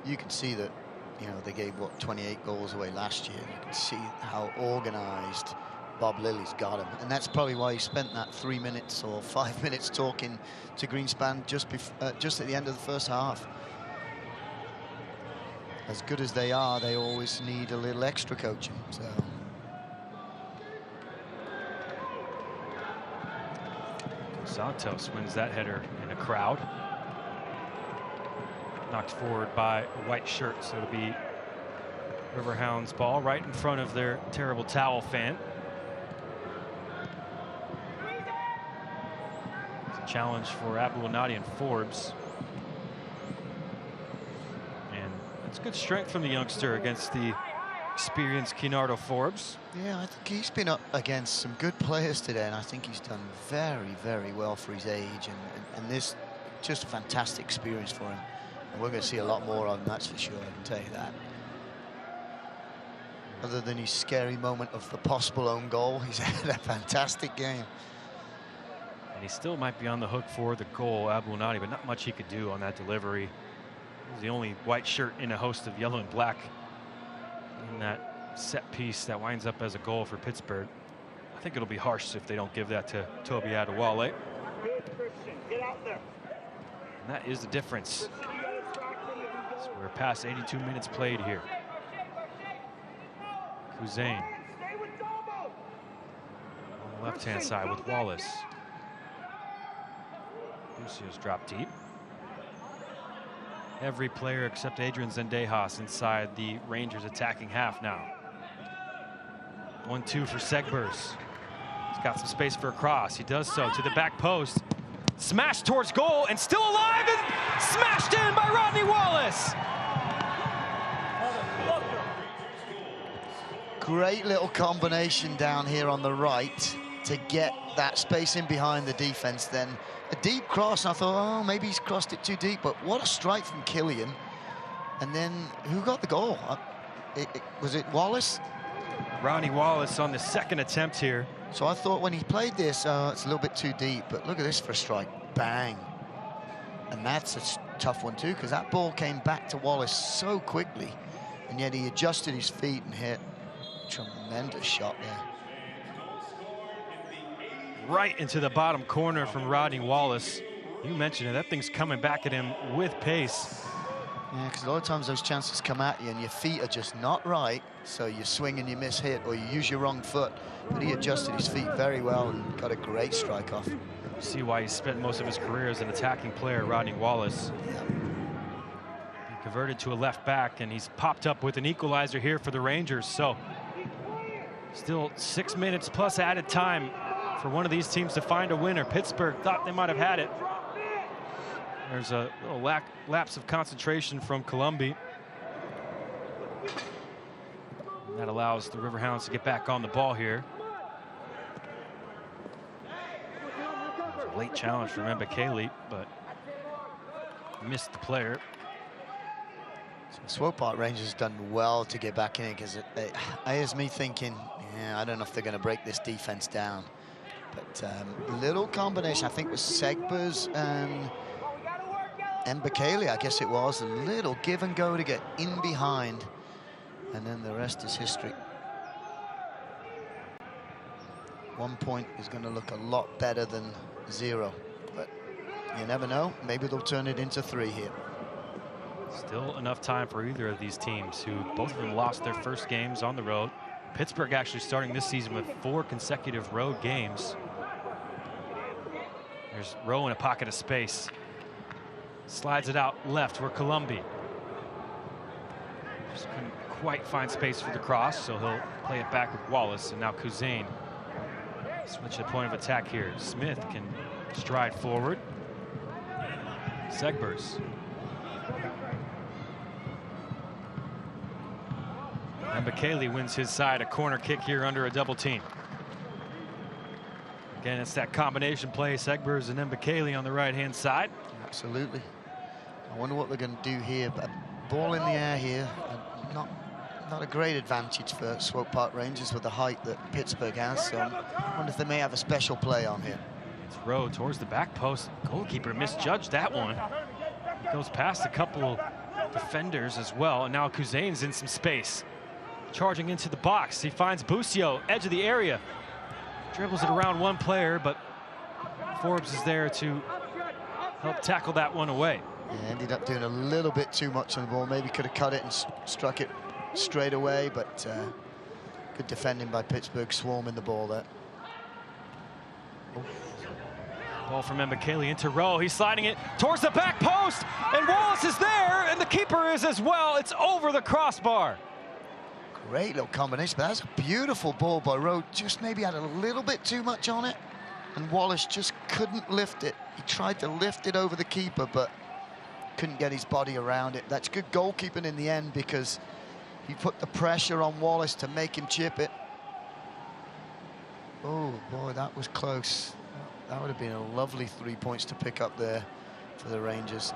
you can see that, you know, they gave, what, 28 goals away last year. You can see how organized Bob Lilly's got him, and that's probably why he spent that 3 minutes or 5 minutes talking to Greenspan just at the end of the first half. As good as they are, they always need a little extra coaching. So Santos wins that header in a crowd. Knocked forward by a white shirt, so it'll be Riverhounds ball right in front of their terrible towel fan. It's a challenge for Abouanadi and Forbes. It's good strength from the youngster against the experienced Kinardo Forbes. yeah, I think he's been up against some good players today, and I think he's done very, very well for his age, and this just a fantastic experience for him. And we're going to see a lot more of him, that's for sure, I can tell you that. Other than his scary moment of the possible own goal, he's had a fantastic game. And he still might be on the hook for the goal, Abouanadi, but not much he could do on that delivery. He's the only white shirt in a host of yellow and black in that set piece that winds up as a goal for Pittsburgh. I think it'll be harsh if they don't give that to Toby Adewale. And that is the difference. So we're past 82 minutes played here. Kuzain on the left-hand side with Wallace. Lucio's dropped deep. Every player except Adrian Zendejas inside the Rangers attacking half now. 1-2 for Segbers. He's got some space for a cross. He does so to the back post. Smashed towards goal and still alive, and smashed in by Rodney Wallace. Great little combination down here on the right to get that space in behind the defense. Then a deep cross, and I thought, oh, maybe he's crossed it too deep, but what a strike from Killian. And then who got the goal? Was it Wallace? Rodney Wallace on the second attempt here. So I thought when he played this, it's a little bit too deep, but look at this for a strike. Bang. And that's a tough one too, because that ball came back to Wallace so quickly, and yet he adjusted his feet and hit. Tremendous shot there. Right into the bottom corner from Rodney Wallace. You mentioned it, that thing's coming back at him with pace. Yeah, because a lot of times those chances come at you and your feet are just not right, so you swing and you miss hit, or you use your wrong foot. But he adjusted his feet very well and got a great strike off. See why he spent most of his career as an attacking player, Rodney Wallace. Yeah. converted to a left back, and he's popped up with an equalizer here for the Rangers. So still 6 minutes plus added time for one of these teams to find a winner. Pittsburgh thought they might have had it. There's a little lapse of concentration from Columbia. And that allows the Riverhounds to get back on the ball here. Late challenge from Mbekele, but missed the player. So Swope Park Rangers done well to get back in, because it has me thinking, yeah, I don't know if they're going to break this defense down. But little combination, I think, was Segbers and Mbekele, I guess it was. A little give and go to get in behind, and then the rest is history. 1 point is going to look a lot better than 0, but you never know. Maybe they'll turn it into 3 here. Still enough time for either of these teams, who both of them lost their first games on the road. Pittsburgh actually starting this season with 4 consecutive road games. There's Rowe in a pocket of space. Slides it out left for Columbia. Just couldn't quite find space for the cross, so he'll play it back with Wallace, and now Kuzain. Switch the point of attack here. Smith can stride forward. Segbers. And Mbekele wins his side, a corner kick here under a double team. Again, it's that combination play, Segbers and Mbekele on the right-hand side. Absolutely. I wonder what they're going to do here. But ball in the air here, not a great advantage for Swope Park Rangers with the height that Pittsburgh has. So I wonder if they may have a special play on here. It's Rowe towards the back post. Goalkeeper misjudged that one. He goes past a couple defenders as well, and now Kuzain's in some space. Charging into the box, he finds Busio, edge of the area. Dribbles it around one player, but Forbes is there to help tackle that one away. Yeah, ended up doing a little bit too much on the ball. Maybe could have cut it and struck it straight away, but good defending by Pittsburgh, swarming the ball there. Ball from Mbekele into Rowe. He's sliding it towards the back post, and Wallace is there, and the keeper is as well. It's over the crossbar. Great little combination, but that's a beautiful ball by Rowe. Just maybe had a little bit too much on it, and Wallace just couldn't lift it. He tried to lift it over the keeper, but couldn't get his body around it. That's good goalkeeping in the end, because he put the pressure on Wallace to make him chip it. Oh boy, that was close. That would have been a lovely 3 points to pick up there for the Rangers.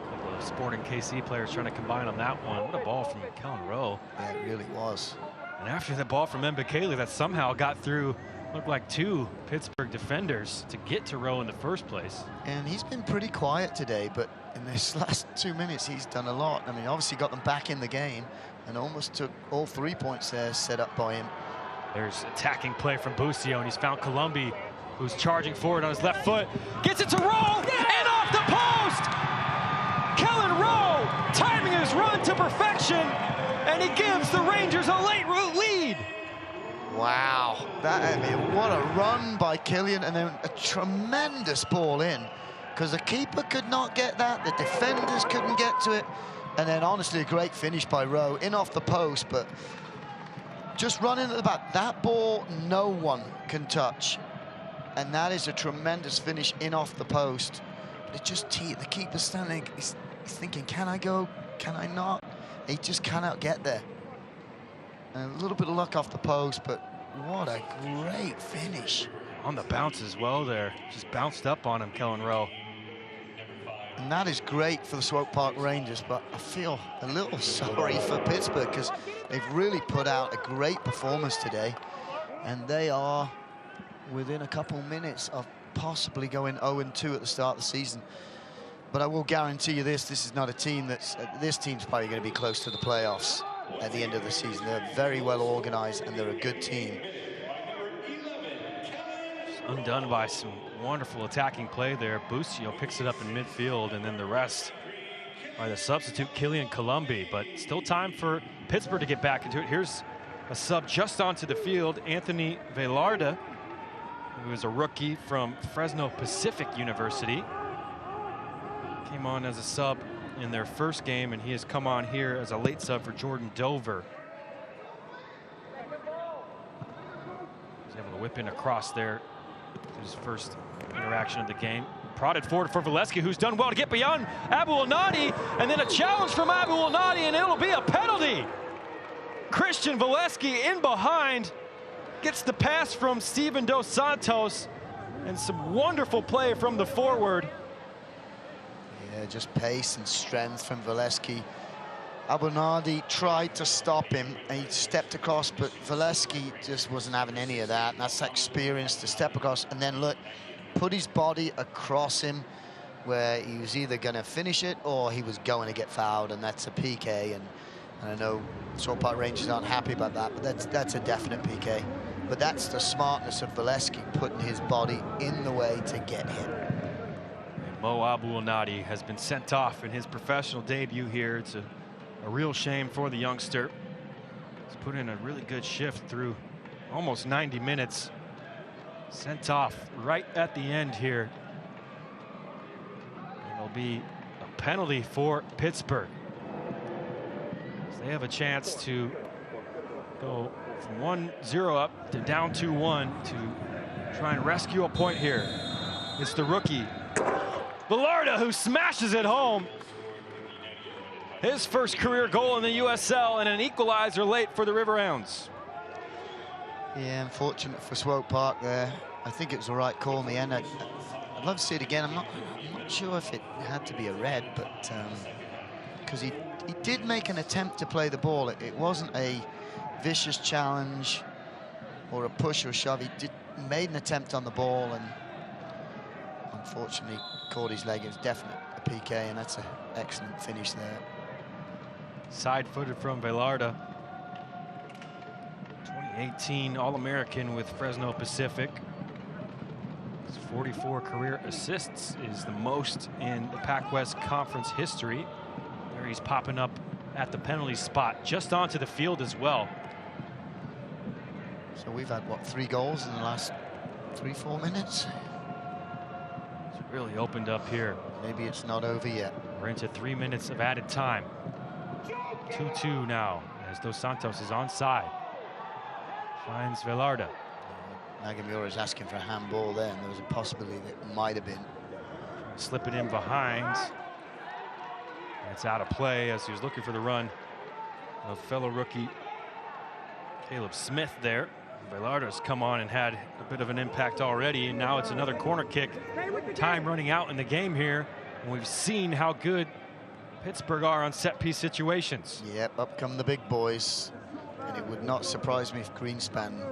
A couple of Sporting KC players trying to combine on that one. What a ball from Kellen Rowe. Yeah, it really was. And after the ball from Mbekele that somehow got through, looked like 2 Pittsburgh defenders to get to Rowe in the first place. And he's been pretty quiet today, but in this last 2 minutes, he's done a lot. I mean, obviously got them back in the game and almost took all 3 points there set up by him. There's attacking play from Busio, and he's found Columbia, who's charging forward on his left foot. Gets it to Rowe, and off the post! Kellen Rowe timing his run to perfection, and he gives the Rangers a late lead. Wow, I mean, what a run by Killian, and then a tremendous ball in, because the keeper could not get that, the defenders couldn't get to it, and then honestly a great finish by Rowe, in off the post, but just running at the back. That ball no one can touch, and that is a tremendous finish in off the post. But it just the keeper's standing, he's thinking, can I go, can I not? He just cannot get there. And a little bit of luck off the post, but what a great finish. On the bounce as well there. Just bounced up on him, Kellen Rowe. And that is great for the Swope Park Rangers, but I feel a little sorry for Pittsburgh, because they've really put out a great performance today, and they are within a couple minutes of possibly going 0-2 at the start of the season. But I will guarantee you this is not a team that's, this team's probably going to be close to the playoffs at the end of the season. They're very well organized, and they're a good team. Undone by some wonderful attacking play there. Busio picks it up in midfield, and then the rest by the substitute Killian Columbia. But still time for Pittsburgh to get back into it. Here's a sub just onto the field, Anthony Vallarta, who is a rookie from Fresno Pacific University. Came on as a sub in their first game, and he has come on here as a late sub for Jordan Dover. He's able to whip in across there. His first interaction of the game. Prodded forward for Valesky, who's done well to get beyond Abu El-Nadi, and then a challenge from Abu El-Nadi, and it'll be a penalty. Christian Valesky in behind, gets the pass from Steven Dos Santos, and some wonderful play from the forward. Yeah, just pace and strength from Valesky. Abu El-Nadi tried to stop him, and he stepped across, but Valesky just wasn't having any of that. And that's that experience to step across, and then look, put his body across him, where he was either going to finish it or he was going to get fouled, and that's a PK. And I know Swope Park Rangers aren't happy about that, but that's a definite PK. But that's the smartness of Valesky, putting his body in the way to get hit. And Mo Abu El-Nadi has been sent off in his professional debut here. It's a real shame for the youngster. He's put in a really good shift through almost 90 minutes. Sent off right at the end here. It'll be a penalty for Pittsburgh. So they have a chance to go from 1-0 up to down 2-1 to try and rescue a point here. It's the rookie, Vallarta, who smashes it home. His first career goal in the USL and an equalizer late for the Riverhounds. Yeah, unfortunate for Swope Park there. I think it was the right call in the end. I'd love to see it again. I'm not sure if it had to be a red, but because he did make an attempt to play the ball. It wasn't a vicious challenge or a push or shove. He made an attempt on the ball and unfortunately caught his leg. It was definitely a PK, and that's an excellent finish there. Side-footed from Vallarta. 2018 All-American with Fresno Pacific. His 44 career assists is the most in the Pac-West Conference history. There he's popping up at the penalty spot, just onto the field as well. So we've had, what, 3 goals in the last 3-4 minutes? It's really opened up here. Maybe it's not over yet. We're into 3 minutes of added time. 2-2 now, as Dos Santos is onside. Finds Vallarta. Nagamura is asking for a handball there, and there was a possibility that it might have been. Slip it in behind. It's out of play as he was looking for the run of fellow rookie Caleb Smith there. Vallarta's come on and had a bit of an impact already, and now it's another corner kick. Time running out in the game here, and we've seen how good Pittsburgh are on set-piece situations. Yep, up come the big boys. And it would not surprise me if Greenspan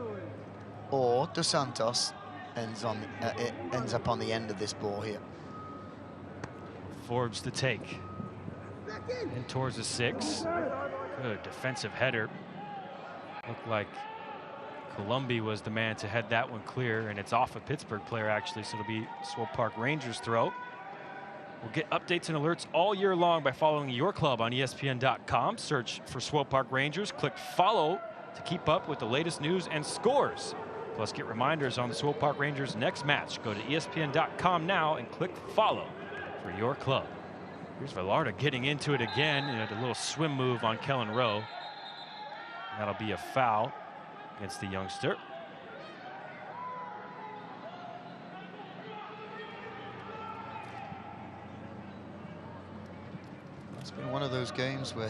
or Dos Santos ends up on the end of this ball here. Forbes to take. In towards the 6. Good defensive header. Looked like Columbi was the man to head that one clear, and it's off a Pittsburgh player actually, so it'll be Swope Park Rangers throw. We'll get updates and alerts all year long by following your club on ESPN.com. Search for Swope Park Rangers. Click follow to keep up with the latest news and scores. Plus, get reminders on the Swope Park Rangers' next match. Go to ESPN.com now and click follow for your club. Here's Vallarta getting into it again. He had a little swim move on Kellen Rowe. That'll be a foul against the youngster. It's been one of those games where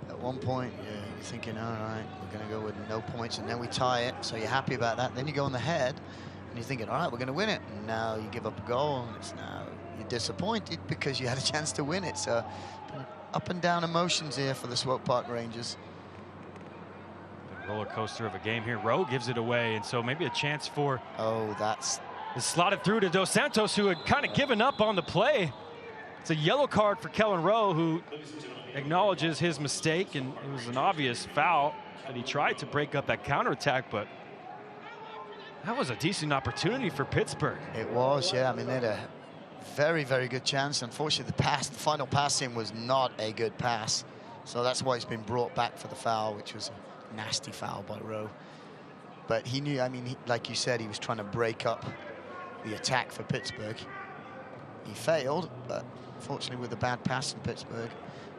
at one point you're thinking, all right, we're going to go with no points, and then we tie it, so you're happy about that. Then you go on the head and you're thinking, all right, we're going to win it, and now you give up a goal, and it's now you're disappointed because you had a chance to win it. So up and down emotions here for the Swope Park Rangers. The roller coaster of a game here. Rowe gives it away, and so maybe a chance for that's it's slotted through to Dos Santos, who had kind of given up on the play. It's a yellow card for Kellen Rowe, who acknowledges his mistake, and it was an obvious foul that he tried to break up that counterattack, but that was a decent opportunity for Pittsburgh. It was, yeah. I mean, they had a very, very good chance. Unfortunately, the final pass in was not a good pass, so that's why it's been brought back for the foul, which was a nasty foul by Rowe. But he knew, I mean, like you said, he was trying to break up the attack for Pittsburgh. He failed, but fortunately with a bad pass in Pittsburgh,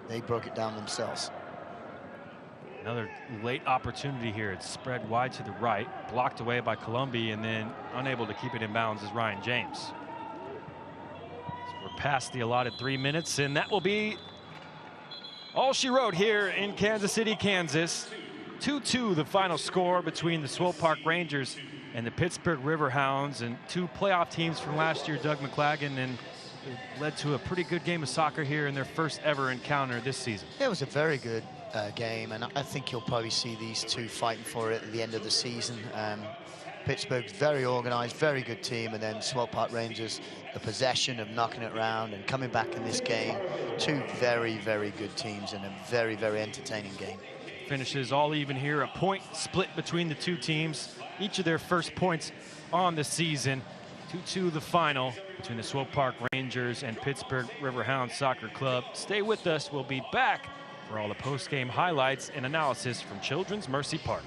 they broke it down themselves. Another late opportunity here. It's spread wide to the right, blocked away by Columbia, and then unable to keep it in bounds is Ryan James. So we're past the allotted 3 minutes, and that will be all she wrote here in Kansas City, Kansas. 2-2 the final score between the Swope Park Rangers and the Pittsburgh Riverhounds, and two playoff teams from last year, Doug McLagan, and it led to a pretty good game of soccer here in their first ever encounter this season. It was a very good game, and I think you'll probably see these two fighting for it at the end of the season. Pittsburgh's very organized, very good team, and then Swope Park Rangers, the possession of knocking it around and coming back in this game. Two very, very good teams and a very, very entertaining game. Finishes all even here, a point split between the two teams, each of their first points on the season. 2-2 the final between the Swope Park Rangers and Pittsburgh Riverhounds Soccer Club. Stay with us, we'll be back for all the post-game highlights and analysis from Children's Mercy Park.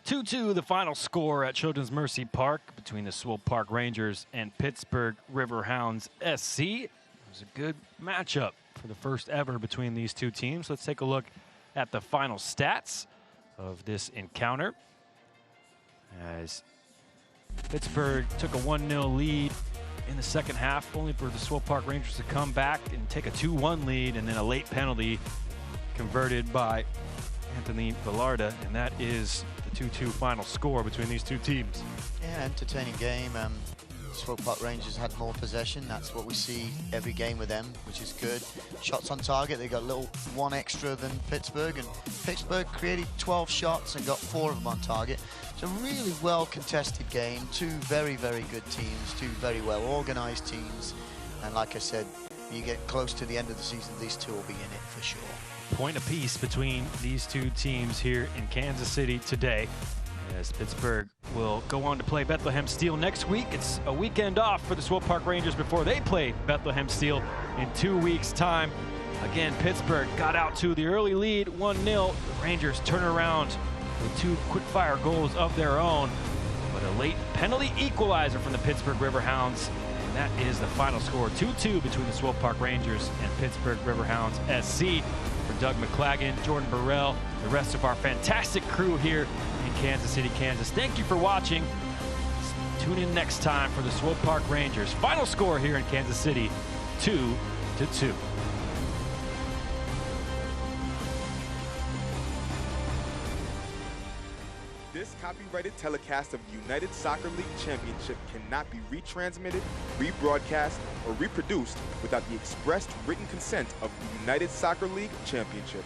Two-two the final score at Children's Mercy Park between the Swope Park Rangers and Pittsburgh Riverhounds SC. It was a good matchup for the first ever between these two teams. Let's take a look at the final stats of this encounter, as Pittsburgh took a 1-0 lead in the second half, only for the Swope Park Rangers to come back and take a 2-1 lead, and then a late penalty converted by Anthony Vallarta, and that is the 2-2 final score between these two teams. Yeah, entertaining game. Swope Park Rangers had more possession. That's what we see every game with them, which is good. Shots on target, they got a little one extra than Pittsburgh, and Pittsburgh created 12 shots and got 4 of them on target. It's a really well contested game. Two very, very good teams, two very well organized teams. And like I said, you get close to the end of the season, these two will be in it for sure. Point apiece between these two teams here in Kansas City today, as Pittsburgh will go on to play Bethlehem Steel next week. It's a weekend off for the Swope Park Rangers before they play Bethlehem Steel in 2 weeks' time. Again, Pittsburgh got out to the early lead, 1-0. The Rangers turn around with 2 quick-fire goals of their own, but a late penalty equalizer from the Pittsburgh Riverhounds And that is the final score, 2-2 between the Swope Park Rangers and Pittsburgh Riverhounds SC. For Doug McClagan, Jordan Burrell, the rest of our fantastic crew here in Kansas City, Kansas, thank you for watching. Tune in next time for the Swope Park Rangers. Final score here in Kansas City, 2-2. This copyrighted telecast of the United Soccer League Championship cannot be retransmitted, rebroadcast, or reproduced without the expressed written consent of the United Soccer League Championship.